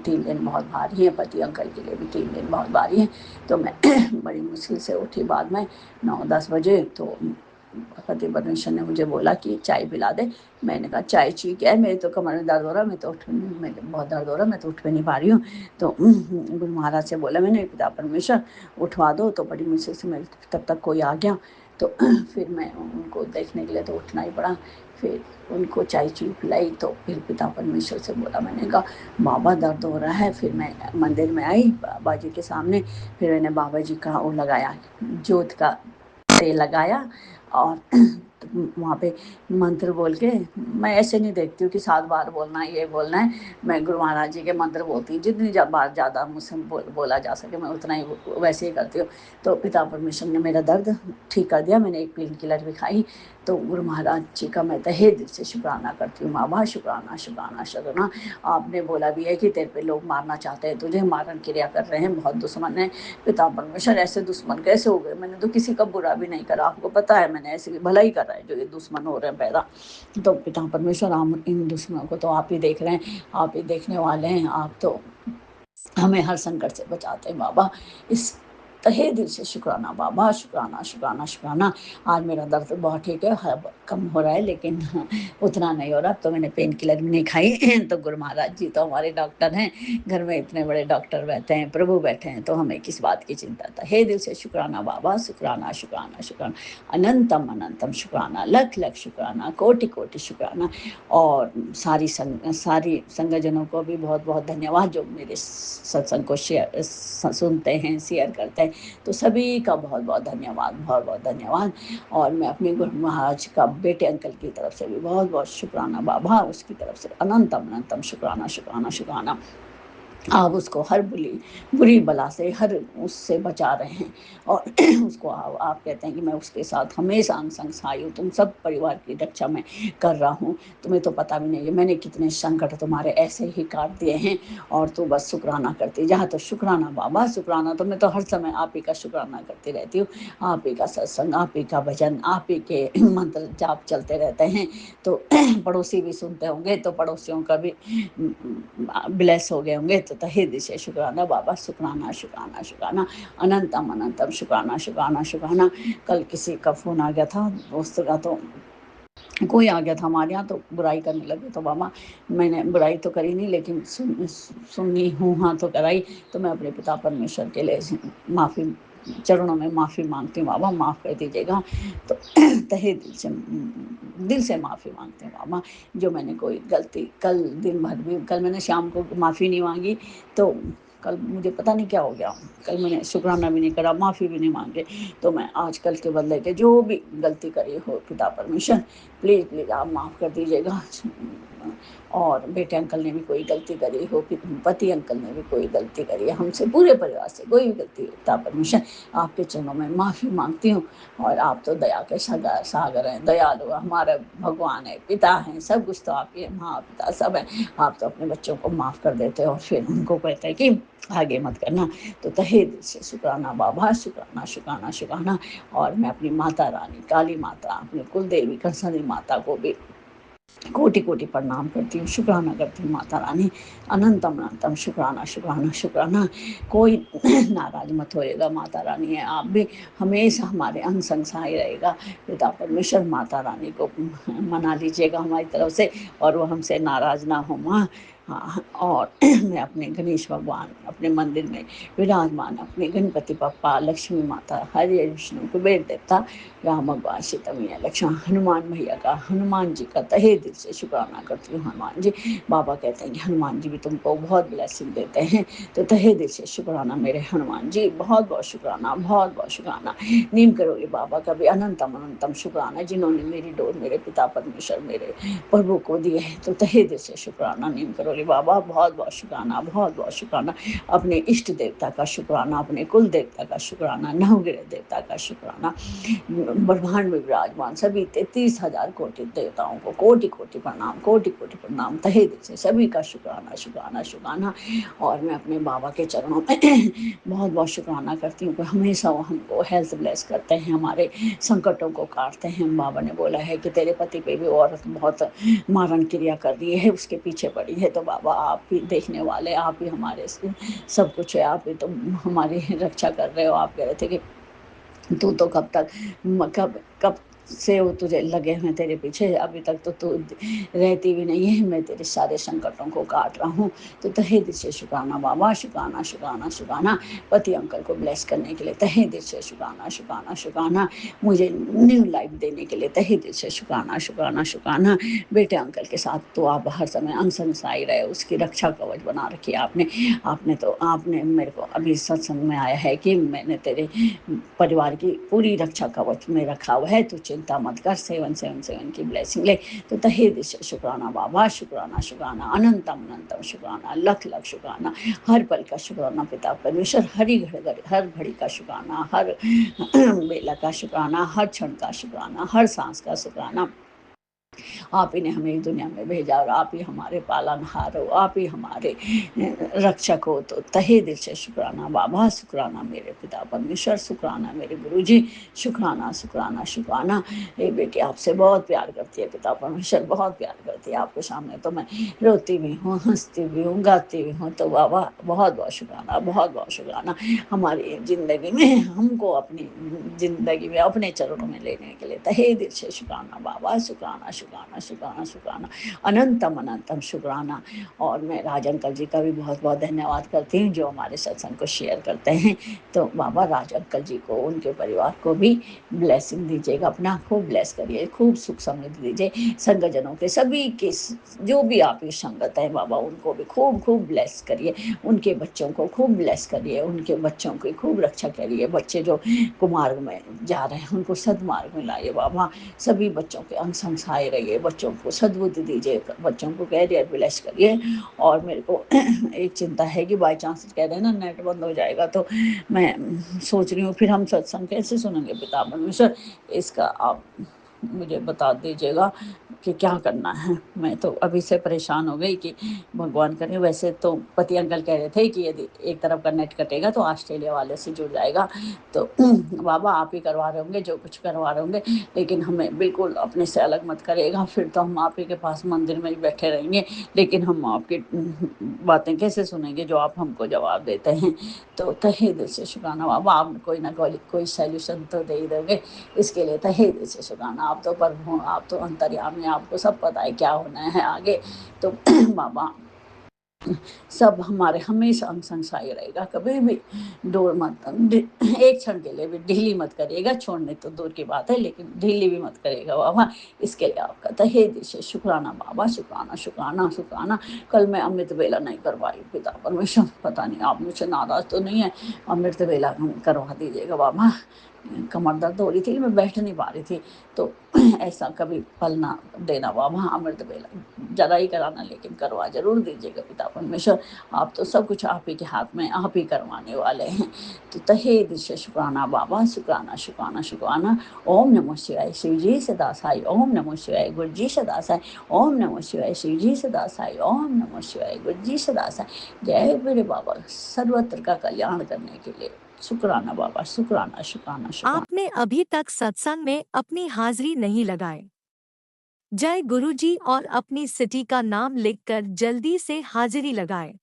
3 दिन बहुत भारी हैं, पति अंकल के लिए भी 3 दिन बहुत भारी हैं। तो मैं बड़ी मुश्किल से उठी बाद में 9-10 बजे। तो पति परमेश्वर ने मुझे बोला कि चाय पिला दे। मैंने कहा चाय ठीक है, मेरे तो कमर में दर्द हो रहा है, मैं तो बहुत दर्द हो रहा है, मैं तो उठ भी नहीं पा रही हूँ। तो गुरु महाराज से बोला मैंने, पिता परमेश्वर उठवा दो। तो बड़ी मुश्किल से मैं, तब तक कोई आ गया। तो फिर मैं उनको देखने के लिए तो उठना ही पड़ा। फिर उनको चाय पिलाई। तो फिर पिता परमेश्वर से बोला, मैंने कहा बाबा दर्द हो रहा है। फिर मैं मंदिर में आई बाबा जी के सामने। फिर मैंने बाबा जी का वो लगाया, जोत का तेल लगाया और वहाँ पे मंत्र बोल के, मैं ऐसे नहीं देखती हूँ कि 7 बार बोलना है, ये बोलना है। मैं गुरु महाराज जी के मंत्र बोलती हूँ, जितनी बार ज़्यादा मुझसे बोला जा सके मैं उतना ही वैसे ही करती हूँ। तो पिता परमेश्वर ने मेरा दर्द ठीक कर दिया। मैंने एक पेन किलर भी खाई। तो गुरु महाराज जी का मैं तहे दिल से शुक्राना करती हूँ। बाबा शुक्राना शुक्राना शुक्राना। आपने बोला भी है कि तेरे पे लोग मारना चाहते हैं, तुझे मारन क्रिया कर रहे हैं, बहुत दुश्मन है। पिता परमेश्वर ऐसे दुश्मन कैसे हो गए, मैंने तो किसी का बुरा भी नहीं करा, आपको पता है, मैंने ऐसे भला ही करा है जो ये दुश्मन हो रहे हैं पैदा। तो पिता परमेश्वर हम इन दुश्मनों को तो आप ही देख रहे हैं, आप ही देखने वाले हैं, आप तो हमें हर संकट से बचाते हैं बाबा। इस तहे दिल से शुक्राना बाबा, शुक्राना शुक्राना शुक्राना। आज मेरा दर्द बहुत ठीक है, कम हो रहा है, लेकिन उतना नहीं हो रहा। तो मैंने पेन किलर भी नहीं खाई। तो गुरु महाराज जी तो हमारे डॉक्टर हैं, घर में इतने बड़े डॉक्टर बैठे हैं, प्रभु बैठे हैं, तो हमें किस बात की चिंता। तहे दिल से शुक्राना बाबा, शुक्राना शुक्राना शुक्राना, अनंतम अनंतम शुक्राना, लख लख शुक्राना, कोटि कोटि शुक्राना। और सारी संगजनों को भी बहुत बहुत धन्यवाद जो मेरे सत्संग को सुनते हैं, शेयर करते हैं। तो सभी का बहुत बहुत धन्यवाद, बहुत बहुत धन्यवाद। और मैं अपने गुरु महाराज का बेटे अंकल की तरफ से भी बहुत बहुत शुक्राना बाबा, उसकी तरफ से अनंतम अनंतम शुक्राना शुक्राना शुक्राना। आप उसको हर बुरी बला से, हर उससे बचा रहे हैं और उसको आप कहते हैं कि मैं उसके साथ हमेशा अंग संग सहाय हूँ, तुम सब परिवार की रक्षा मैं कर रहा हूँ। तुम्हें तो पता भी नहीं है मैंने कितने संकट तुम्हारे ऐसे ही काट दिए हैं और तू बस शुक्राना करती जा। तो शुक्राना बाबा, शुक्राना। तो मैं तो हर समय आप ही का शुक्राना करती रहती हूँ। आप ही का सत्संग, आप ही का भजन, आप ही के मंत्र जाप चलते रहते हैं। तो पड़ोसी भी सुनते होंगे तो पड़ोसियों का भी ब्लेस हो गए होंगे। तो तहे दिल से शुक्राना बाबा, शुक्राना शुक्राना शुक्राना, अनंतम अनंतम शुक्राना शुक्राना शुक्राना। कल किसी का फ़ोन आ गया था दोस्त का, तो कोई आ गया था हमारे यहाँ, तो बुराई करने लगे। तो बाबा मैंने बुराई तो करी नहीं, लेकिन सुनी हूँ हाँ तो कराई। तो मैं अपने पिता परमेश्वर के लिए माफ़ी, चरणों में माफ़ी मांगती हूँ बाबा, माफ़ कर दीजिएगा। तो तहे दिल से माफ़ी मांगते हैं बाबा। जो मैंने कोई गलती कल दिन भर भी, कल मैंने शाम को माफ़ी नहीं मांगी, तो कल मुझे पता नहीं क्या हो गया। कल मैंने शुक्राना भी नहीं करा, माफ़ी भी नहीं मांगे। तो मैं आज कल के बदले के जो भी गलती करी हो पिता परमेश्वर, प्लीज़ प्लीज़ आप माफ़ कर दीजिएगा। और बेटे अंकल ने भी कोई गलती करी हो, पति अंकल ने भी कोई गलती करी है, हमसे पूरे परिवार से कोई भी गलती हो, पिता परमेश्वर आपके चरणों में माफ़ी मांगती हूँ। और आप तो दया के सागर हैं, दयालु हमारे भगवान है, पिता हैं, सब कुछ तो आपके माँ पिता सब है। आप तो अपने बच्चों को माफ़ कर देते हो और फिर उनको कहते हैं कि आगे मत करना। तो तहे दिल से शुक्राना बाबा, शुक्राना शुक्राना शुक्राना। और मैं अपनी माता रानी काली माता, अपनी कुल देवी कंसनी माता को भी कोटि कोटि प्रणाम करती हूँ, शुक्राना करती हूँ माता रानी। अनंतम अनंतम शुक्राना शुक्राना शुक्राना। कोई नाराज मत होएगा, माता रानी है आप भी हमेशा हमारे अंग संग सहाय रहेगा। पिता परमेश्वर माता रानी को मना लीजिएगा हमारी तरफ से, और वो हमसे नाराज ना हो माँ। हाँ, और मैं अपने गणेश भगवान अपने मंदिर में विराजमान, अपने गणपति पप्पा, लक्ष्मी माता, हरे विष्णु, कुबेर देवता, राम भगवान, सीता मैया, लक्ष्मण, हनुमान भैया का, हनुमान जी का तहे दिल से शुक्राना करती हूँ। हनुमान जी, बाबा कहते हैं कि हनुमान जी भी तुमको बहुत ब्लेसिंग देते हैं। तो तहे दिल से शुक्राना मेरे हनुमान जी, बहुत बहुत शुक्राना, बहुत बहुत शुक्राना। नीम करोगे बाबा का भी अनंतम अनंतम शुक्राना, जिन्होंने मेरी डोर मेरे पिता परमेश्वर मेरे प्रभु को दिए है। तो तहे दिल से शुक्राना नीम करोगे बाबा, बहुत बहुत शुक्राना, बहुत बहुत शुक्राना। अपने इष्ट देवता का शुक्राना, अपने कुल देवता का शुक्राना, नवग्रह देवता का शुक्राना, ब्रह्मांड में विराजमान सभी 33,000 कोटि देवताओं को कोटि कोटि प्रणाम, कोटि कोटि प्रणाम। तहे दिल से सभी का शुक्राना शुक्राना शुक्राना। और मैं अपने बाबा के चरणों में बहुत बहुत शुक्राना करती हूँ कि हमेशा वो हमको हेल्थ ब्लेस करते हैं, हमारे संकटों को काटते हैं। बाबा ने बोला है कि तेरे पति पे भी औरत बहुत मारण क्रिया कर रही है, उसके पीछे पड़ी है। तो बाबा आप ही देखने वाले, आप ही हमारे सब कुछ है, आप ही तो हमारी रक्षा कर रहे हो। आप कह रहे थे कि तू तो कब से वो तुझे लगे हैं तेरे पीछे, अभी तक तो तू रहती भी नहीं है। मैं तेरे सारे संकटों को काट रहा हूँ। तो तहे दिल से शुक्राना बाबा, शुक्राना शुक्राना शुक्राना। पति अंकल को ब्लेस करने के लिए तहे दिल से शुक्राना शुक्राना शुक्राना। मुझे न्यू लाइफ देने के लिए तहे दिल से शुक्राना शुक्राना शुक्राना। बेटे अंकल के साथ तो आप हर समय अंग संग सहाय रहे, उसकी रक्षा कवच बना रखी है आपने मेरे को अभी सत्संग में आया है कि मैंने तेरे परिवार की पूरी रक्षा कवच में रखा हुआ है, तो चिंता मत कर। 777 की ब्लेसिंग ले। तो तहे दिल से शुक्राना बाबा, शुक्राना शुक्राना, अनंतम अनंतम शुक्राना, लख लख शुक्राना। हर पल का शुक्राना पिता परमेश्वर, हर घड़ी का शुक्राना, हर बेला का शुक्राना, हर क्षण का शुक्राना, हर सांस का शुक्राना। आप ही ने हमें इस दुनिया में भेजा और आप ही हमारे पालनहार हो, आप ही हमारे रक्षक हो। तो तहे दिल से शुक्राना बाबा, शुक्राना मेरे पिता परमेश्वर, शुक्राना मेरे गुरुजी, शुक्राना शुक्राना शुक्राना। ये बेटी आपसे बहुत प्यार करती है, पिता परमेश्वर बहुत प्यार करती है। आपके सामने तो मैं रोती भी हूँ, हंसती भी हूँ, गाती भी हूँ। तो बाबा बहुत बहुत शुक्राना, बहुत बहुत शुक्राना। हमारी ज़िंदगी में हमको अपनी ज़िंदगी में अपने चरणों में लेने के लिए तहे दिल से शुक्राना बाबा, शुक्राना शुक्राना शुक्राना शुक्राना, अनंतम अनंतम शुक्राना। और मैं राज अंकल जी का भी बहुत बहुत धन्यवाद करती हूँ जो हमारे सत्संग को शेयर करते हैं। तो बाबा राज अंकल जी को, उनके परिवार को भी ब्लेसिंग दीजिएगा, अपना खूब ब्लेस करिए, खूब सुख समृद्धि दीजिए। संगजनों के सभी के जो भी आपकी संगत है बाबा, उनको भी खूब खूब ब्लेस करिए, उनके बच्चों को खूब ब्लेस करिए, उनके बच्चों की खूब रक्षा करिए। बच्चे जो कुमार्ग में जा रहे हैं उनको सदमार्ग में लाइए बाबा, सभी बच्चों के अंग संग सहाय रहिए, बच्चों को सद्बुद्धि दीजिए, बच्चों को कैरियर ब्लेस करिए। और मेरे को एक चिंता है कि बाई चांस कह रहे हैं ना नेट बंद हो जाएगा, तो मैं सोच रही हूँ फिर हम सत्संग कैसे सुनेंगे पिता परमेश्वर, इसका आप मुझे बता दीजिएगा कि क्या करना है। मैं तो अभी से परेशान हो गई कि भगवान करे। वैसे तो पति अंकल कह रहे थे कि यदि एक तरफ का नेट कटेगा तो ऑस्ट्रेलिया वाले से जुड़ जाएगा, तो बाबा आप ही करवा रहे होंगे जो कुछ करवा रहे होंगे, लेकिन हमें बिल्कुल अपने से अलग मत करिएगा, फिर तो हम आप ही के पास मंदिर में ही बैठे रहेंगे, लेकिन हम आपकी बातें कैसे सुनेंगे जो आप हमको जवाब देते हैं। तो तहे दिल से शुक्राना बाबा, आप कोई ना कोई सॉल्यूशन तो दे ही दोगे, इसके लिए तहे दिल से शुक्राना। आप तो प्रभु, आप तो अंतर्यामी, आपको सब पता है क्या होना है आगे। तो बाबा सब हमारे हमेशा अंग संग सहाय रहेगा, कभी भी दूर मत, एक क्षण के लिए भी ढीली मत करिएगा, छोड़ने तो दूर की बात है लेकिन ढीली भी मत करिएगा बाबा। इसके लिए आपका तहे दिल से शुक्राना बाबा, शुक्राना शुक्राना शुक्राना। कल मैं अमृत वेला नहीं करवाई पिता परमेश्वर, पता नहीं आप मुझसे नाराज तो नहीं है, अमृत वेला करवा दीजिएगा बाबा। कमर दर्द हो रही थी, मैं बैठ नहीं पा रही थी, तो ऐसा कभी पल ना देना बाबा, अमृत वेला जरा ही कराना लेकिन करवा जरूर दीजिएगा पिता परमेश्वर। आप तो सब कुछ आप ही के हाथ में, आप ही करवाने वाले हैं। तो तहे दिल से शुक्राना बाबा, शुक्राना शुक्राना शुक्राना। ओम नमो शिवाय शिव जी सदा साई, ओम नमो शिवाय गुरु जी सदा साई, ओम नमो शिवाय शिव जी सदा साई, ओम नमो शिवाय गुरु जी सदा साई। जय मेरे बाबा, सर्वत्र का कल्याण करने के लिए शुक्राना बाबा, शुक्राना शुक्राना शुक्राना। आपने अभी तक सत्संग में अपनी हाजिरी नहीं लगाई। जय गुरुजी और अपनी सिटी का नाम लिखकर जल्दी से हाजिरी लगाएं।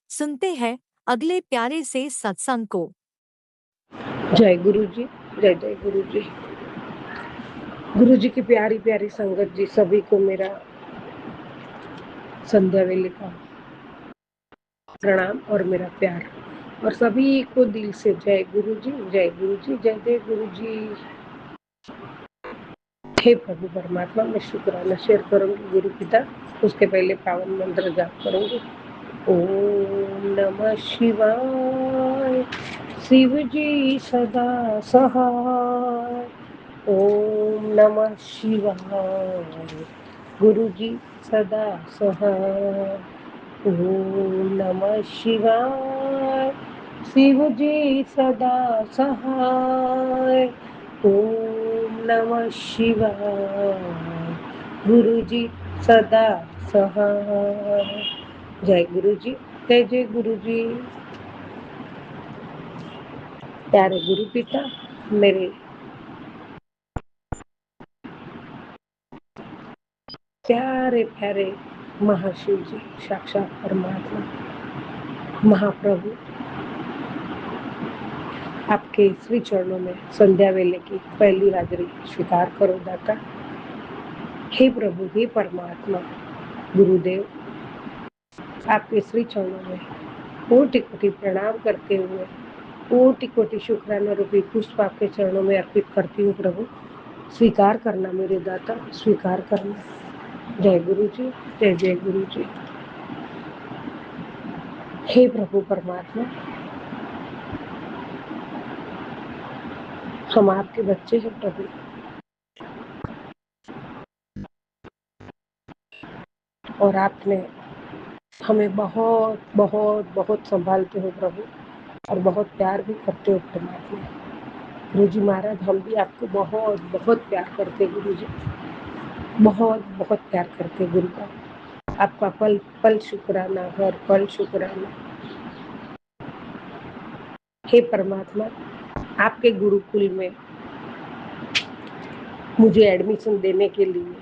सुनते हैं अगले प्यारे से सत्संग को। जय गुरु जी, जय जय गुरु जी। गुरु जी की प्यारी प्यारी संगत जी, सभी को मेरा संध्या वेले का प्रणाम और मेरा प्यार, और सभी को दिल से जय गुरु जी, जय गुरु जी, जय जय गुरु जी। हे प्रभु परमात्मा, मैं शुक्राना शेयर करूंगी गुरु पिता, उसके पहले पावन मंत्र जाप करूंगी। ओम नमः शिवाय, शिव जी सदा सहाय। ओम नमः शिवाय, गुरु जी सदा सहाय। ओम नमः शिवाय, शिव जी सदा सहाय। ओम नमः शिवाय, गुरु जी सदा सहाय। जय गुरु जी, जय जय गुरु जी। प्यारे गुरु पिता, मेरे प्यारे प्यारे महाशिव जी, साक्षात परमात्मा महाप्रभु, आपके श्री चरणों में संध्या वेले की पहली हाजिरी स्वीकार करो दाता। हे प्रभु, हे परमात्मा गुरुदेव, आपके श्री चरणों में कोटि कोटि प्रणाम करते हुए कोटि कोटि शुक्राना रूपी पुष्प आपके चरणों में अर्पित करती हूँ प्रभु। स्वीकार करना मेरे दाता, स्वीकार करना। जय गुरु जी, जय जय गुरु जी। हे प्रभु परमात्मा, हम आपके बच्चे हैं प्रभु, और आपने हमें बहुत बहुत बहुत संभालते हो प्रभु, और बहुत प्यार भी करते हो परमात्मा। गुरु जी महाराज, हम भी आपको बहुत बहुत प्यार करते गुरु जी, बहुत बहुत प्यार करते गुरु का। आपका पल पल शुक्राना, हर पल शुक्राना। हे परमात्मा, आपके गुरुकुल में मुझे एडमिशन देने के लिए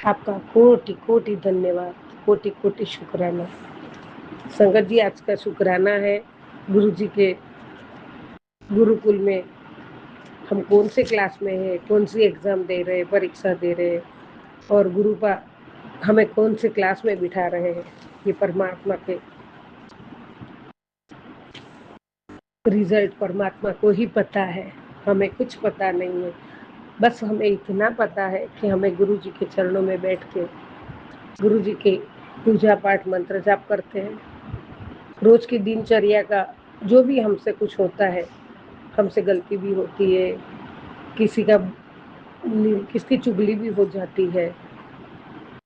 आपका कोटि कोटि धन्यवाद, कोटि कोटि शुक्राना। संगत जी, आज का शुक्राना है गुरु जी के गुरुकुल में हम कौन से क्लास में है, कौन सी एग्जाम दे रहे हैं, परीक्षा दे रहे हैं, और गुरुपा हमें कौन से क्लास में बिठा रहे हैं, ये परमात्मा के रिजल्ट परमात्मा को ही पता है, हमें कुछ पता नहीं है। बस हमें इतना पता है कि हमें गुरु जी के चरणों में बैठ के गुरु जी के पूजा पाठ मंत्र जाप करते हैं। रोज की दिनचर्या का जो भी हमसे कुछ होता है, हमसे गलती भी होती है, किसी का किसकी चुगली भी हो जाती है,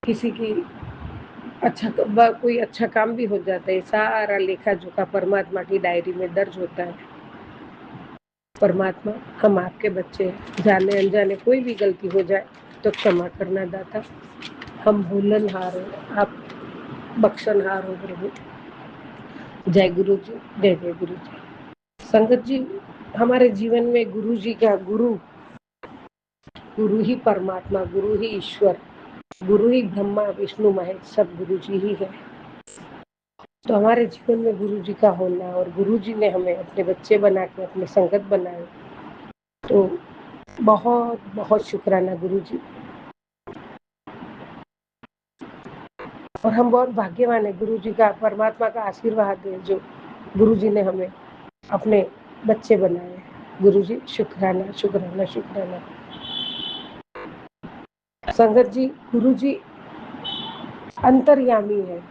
किसी की कोई अच्छा काम भी हो जाता है। सारा लेखा जोखा परमात्मा की डायरी में दर्ज होता है। परमात्मा, हम आपके बच्चे हैं, जाने अनजाने कोई भी गलती हो जाए तो क्षमा करना दाता। हम भूलनहार हो, आप बख्शनहार हो प्रभु। जय गुरु जी, जय जय गुरु जी। संगत जी, हमारे जीवन में गुरु जी का गुरु ही परमात्मा, गुरु ही ईश्वर, गुरु ही ब्रह्मा विष्णु महेश, सब गुरु जी ही है। तो हमारे जीवन में गुरु जी का होना और गुरु जी ने हमें अपने बच्चे बना के अपने संगत बनाए, तो बहुत बहुत शुक्राना गुरु जी। और हम बहुत भाग्यवान है, गुरु जी का, परमात्मा का आशीर्वाद है जो गुरु जी ने हमें अपने बच्चे बनाए। गुरु जी शुक्राना शुक्राना शुक्राना। संगत जी, गुरु जी अंतर्यामी है,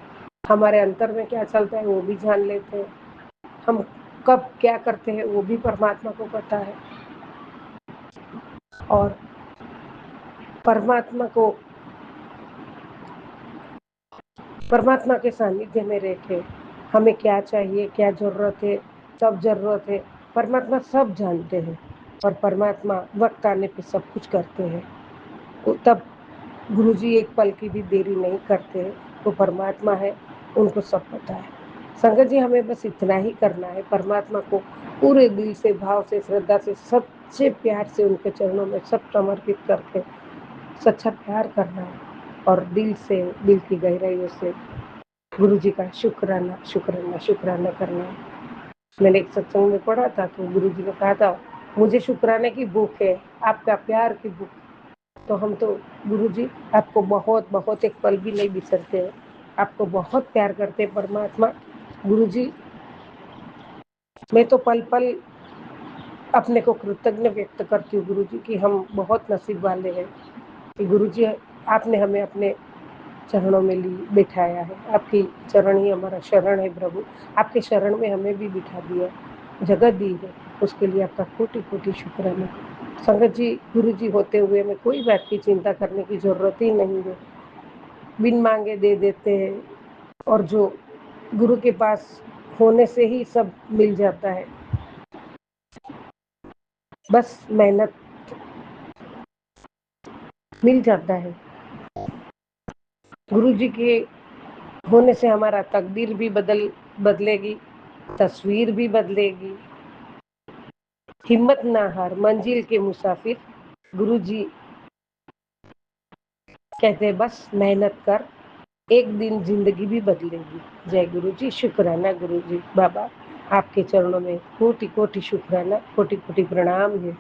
हमारे अंतर में क्या चलता है वो भी जान लेते हैं, हम कब क्या करते हैं वो भी परमात्मा को पता है। और परमात्मा के सानिध्य में रहकर हमें क्या चाहिए, क्या जरूरत है, सब जरूरत है, परमात्मा सब जानते हैं। और परमात्मा वक्त आने पे सब कुछ करते हैं। तब गुरुजी एक पल की भी देरी नहीं करते हैं। वो परमात्मा है, उनको सब पता है। संगत जी, हमें बस इतना ही करना है, परमात्मा को पूरे दिल से, भाव से, श्रद्धा से, सच्चे प्यार से उनके चरणों में सब समर्पित करके सच्चा प्यार करना है और दिल से, दिल की गहराइयों से गुरु जी का शुक्राना शुक्राना शुक्राना करना है। मैंने एक सत्संग में पढ़ा था तो गुरु जी ने कहा था, मुझे शुक्राने की भूख है, आपका प्यार की भूख। तो हम तो गुरु जी आपको बहुत बहुत एक पल भी नहीं बिसरते हैं, आपको बहुत प्यार करते हैं परमात्मा। गुरु जी, मैं तो पल पल अपने को कृतज्ञ व्यक्त करती हूँ गुरु जी कि हम बहुत नसीब वाले हैं कि गुरु जी आपने हमें अपने चरणों में बिठाया है। आपकी चरण ही हमारा शरण है प्रभु, आपके शरण में हमें भी बिठा दिया, जगत दी है, उसके लिए आपका कोटि कोटि शुक्राना। संगत जी, गुरु जी होते हुए हमें कोई बात की चिंता करने की जरूरत ही नहीं है, बिन मांगे दे देते हैं। और जो गुरु के पास होने से ही सब मिल जाता है, बस मेहनत मिल जाता है। गुरु जी के होने से हमारा तकदीर भी बदलेगी, तस्वीर भी बदलेगी। हिम्मत ना हार, मंजिल के मुसाफिर, गुरु जी कहते हैं बस मेहनत कर, एक दिन जिंदगी भी बदलेगी। जय गुरु जी, शुक्राना गुरु जी। बाबा, आपके चरणों में कोटि कोटि शुक्राना, कोटि कोटि प्रणाम है।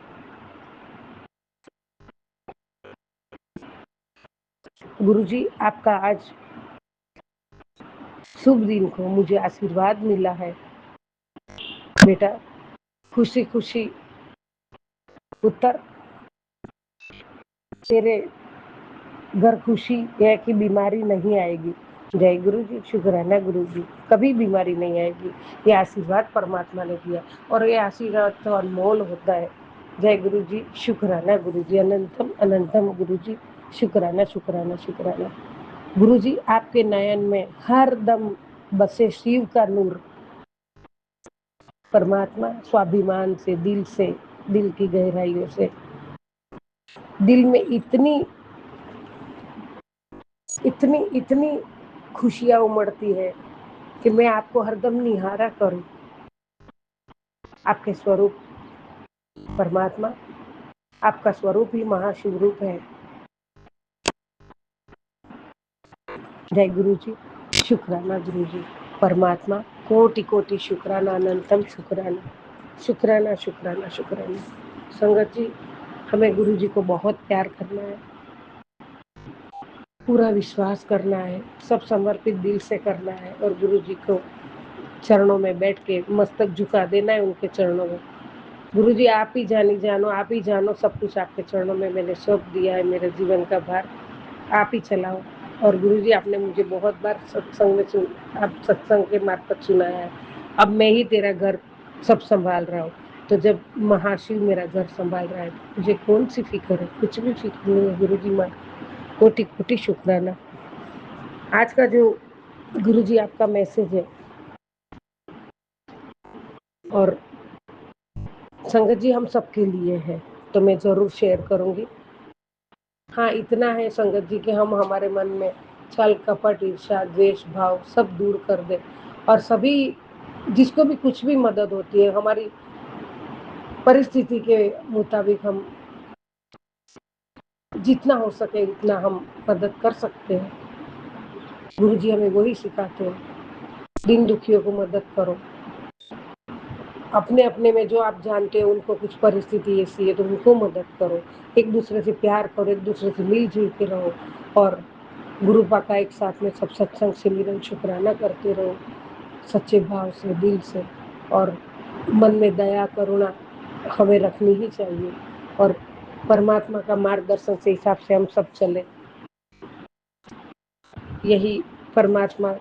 गुरु जी, आपका आज शुभ दिन को मुझे आशीर्वाद मिला है। बेटा, खुशी खुशी पुत्र, तेरे घर खुशी है कि बीमारी नहीं आएगी। जय गुरु जी, शुक्राना गुरु जी, कभी बीमारी नहीं आएगी। ये आशीर्वाद परमात्मा ने दिया और ये आशीर्वाद तो अनमोल होता है। जय गुरु जी, शुक्राना गुरु जी, अनंतम अनंतम गुरु जी, शुक्राना शुक्राना शुक्राना। गुरु जी, आपके नयन में हर दम बसे शिव का नूर। परमात्मा स्वाभिमान से, दिल की गहराइयों से, दिल में इतनी इतनी इतनी खुशियां उमड़ती है कि मैं आपको हरदम निहारा करूं। आपके स्वरूप परमात्मा, आपका स्वरूप ही महाशिव रूप है। जय गुरु जी, शुक्राना गुरु जी। परमात्मा, कोटि कोटि शुक्राना, अनंतम शुक्राना, शुक्राना शुक्राना शुक्राना। संगत जी, हमें गुरु जी को बहुत प्यार करना है, पूरा विश्वास करना है, सब समर्पित दिल से करना है और गुरु जी को चरणों में बैठ के मस्तक झुका देना है उनके चरणों में। गुरु जी, आप ही जानो, आप ही जानो, सब कुछ आपके चरणों में मैंने सौंप दिया है, मेरे जीवन का भार आप ही चलाओ। और गुरु जी, आपने मुझे बहुत बार सत्संग में आप सत्संग के मार्फत सुनाया है, अब मैं ही तेरा घर सब संभाल रहा हूँ। तो जब महाशिव मेरा घर संभाल रहा है मुझे कौन सी फिक्र है, कुछ भी फिक्र नहीं है। गुरु जी माँ कोटि कोटि शुक्राना। आज का जो गुरु जी आपका मैसेज है और संगत जी हम सबके लिए है, तो मैं जरूर शेयर करूंगी। हाँ, इतना है संगत जी कि हम हमारे मन में छल कपट ईर्ष्या द्वेष भाव सब दूर कर दे और सभी जिसको भी कुछ भी मदद होती है हमारी परिस्थिति के मुताबिक हम जितना हो सके उतना हम मदद कर सकते हैं। गुरु जी हमें वही सिखाते हैं, दिन दुखियों को मदद करो। अपने अपने में जो आप जानते हो उनको कुछ परिस्थिति ऐसी है तो उनको मदद करो, एक दूसरे से प्यार करो, एक दूसरे से मिलजुल के रहो और गुरु पा का एक साथ में सब सत्संग सिमरन शुक्राना करते रहो सच्चे भाव से, दिल से। और मन में दया करुणा हमें रखनी ही चाहिए और परमात्मा का मार्गदर्शन से हिसाब से हम सब चले, यही परमात्मा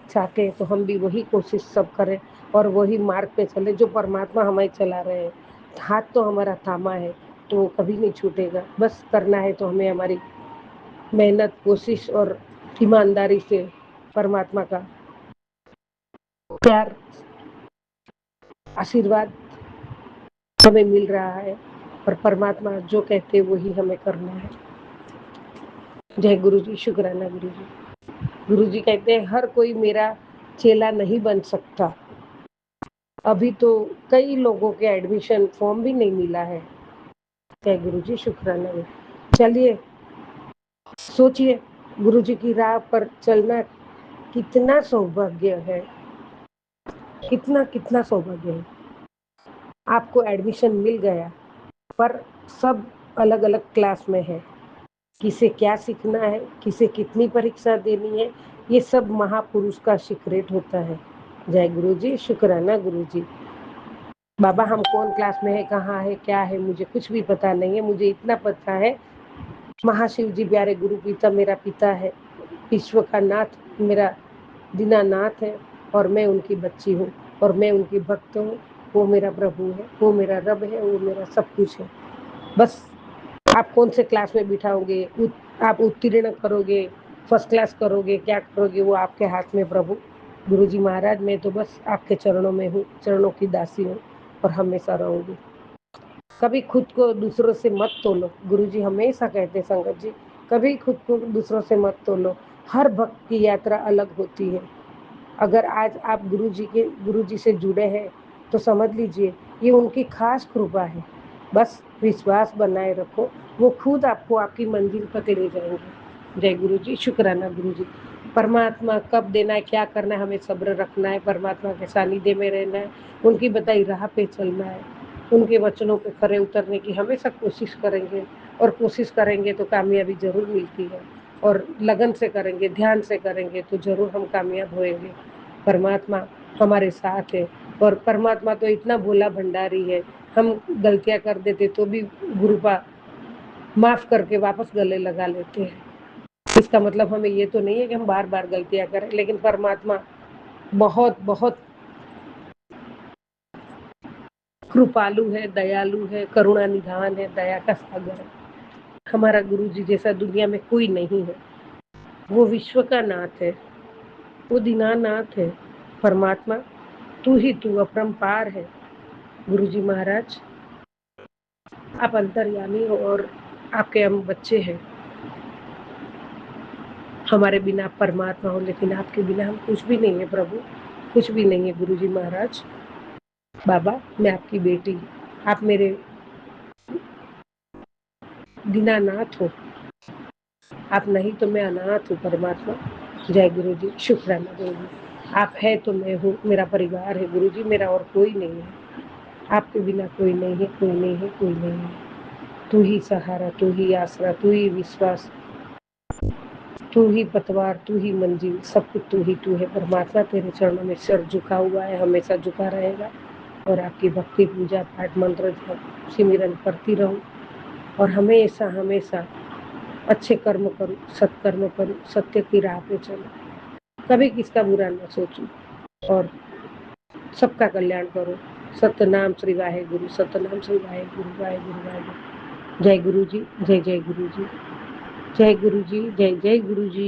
चाहते हैं तो हम भी वही कोशिश सब करें और वही मार्ग पे चले जो परमात्मा हमें चला रहे हैं। हाथ तो हमारा थामा है तो वो कभी नहीं छूटेगा, बस करना है तो हमें हमारी मेहनत कोशिश और ईमानदारी से परमात्मा का प्यार आशीर्वाद हमें मिल रहा है और परमात्मा जो कहते हैं वही हमें करना है। जय गुरु जी, शुक्राना गुरु जी। गुरु जी कहते हैं हर कोई मेरा चेला नहीं बन सकता। अभी तो कई लोगों के एडमिशन फॉर्म भी नहीं मिला है। जय गुरु जी, शुक्राना। चलिए सोचिए, गुरु जी की राह पर चलना कितना सौभाग्य है, कितना कितना सौभाग्य है। आपको एडमिशन मिल गया पर सब अलग अलग क्लास में है, किसे क्या सीखना है, किसे कितनी परीक्षा देनी है, ये सब महापुरुष का सीक्रेट होता है। जय गुरु जी, शुक्राना गुरु जी। बाबा हम कौन क्लास में है, कहाँ है, क्या है, मुझे कुछ भी पता नहीं है। मुझे इतना पता है महाशिव जी प्यारे गुरु पिता मेरा पिता है, विश्व का नाथ मेरा दीनानाथ है और मैं उनकी बच्ची हूँ और मैं उनकी भक्त हूँ। वो मेरा प्रभु है, वो मेरा रब है, वो मेरा सब कुछ है। बस आप कौन से क्लास में बिठाओगे, आप उत्तीर्ण करोगे, फर्स्ट क्लास करोगे, क्या करोगे वो आपके हाथ में प्रभु। गुरु जी महाराज मैं तो बस आपके चरणों में हूँ, चरणों की दासी हूँ और हमेशा रहूंगी। कभी खुद को दूसरों से मत तोलो, गुरु जी हमेशा कहते संगत जी, कभी खुद को दूसरों से मत तोलो। हर भक्त की यात्रा अलग होती है। अगर आज आप गुरु जी से जुड़े हैं तो समझ लीजिए ये उनकी खास कृपा है। बस विश्वास बनाए रखो, वो खुद आपको आपकी मंजिल तक ले जाएंगे। जय गुरु जी, शुक्राना गुरु जी। परमात्मा कब देना है, क्या करना है, हमें सब्र रखना है, परमात्मा के सानिध्य में रहना है, उनकी बताई राह पे चलना है, उनके वचनों पे खरे उतरने की हमेशा कोशिश करेंगे और कोशिश करेंगे तो कामयाबी जरूर मिलती है और लगन से करेंगे, ध्यान से करेंगे तो जरूर हम कामयाब होएंगे। परमात्मा हमारे साथ है और परमात्मा तो इतना भोला भंडारी है, हम गलतियां कर देते तो भी गुरुपा माफ करके वापस गले लगा लेते हैं। इसका मतलब हमें ये तो नहीं है कि हम बार बार गलतियां करें, लेकिन परमात्मा बहुत बहुत कृपालु है, दयालु है, करुणा निधान है, दया का सागर है। हमारा गुरु जी जैसा दुनिया में कोई नहीं है। वो विश्व का नाथ है, वो दीनानाथ है। परमात्मा तू ही तू अपरंपार है। गुरु जी महाराज आप अंतर्यामी हो और आपके हम बच्चे हैं। हमारे बिना परमात्मा हो लेकिन आपके बिना हम कुछ भी नहीं है प्रभु, कुछ भी नहीं है। गुरु जी महाराज बाबा मैं आपकी बेटी, आप मेरे दीनानाथ हो, आप नहीं तो मैं अनाथ हूँ परमात्मा। जय गुरु जी, शुक्राना गुरु जी। आप है तो मैं हूँ, मेरा परिवार है गुरु जी, मेरा और कोई नहीं है। आपके बिना कोई नहीं है, कोई नहीं है, कोई नहीं है। तू ही सहारा, तू ही आसरा, तू ही विश्वास, तू ही पतवार, तू ही मंजिल, सब कुछ तू है परमात्मा। तेरे चरणों में सिर झुका हुआ है, हमेशा झुका रहेगा और आपकी भक्ति पूजा पाठ मंत्र सिमरन करती रहूं और हमेशा हमेशा अच्छे कर्म करूं, सत्कर्म करूं, सत्य की राह पे चलूं, कभी किसका बुरा न सोचूं और सबका कल्याण करूं। सतनाम श्री वाहेगुरु, सतनाम श्री वाहेगुरु, वाहेगुरु, वाहेगुरु। जय गुरु जी, जय जय गुरु जी, जय गुरु जी, जय जय गुरु जी।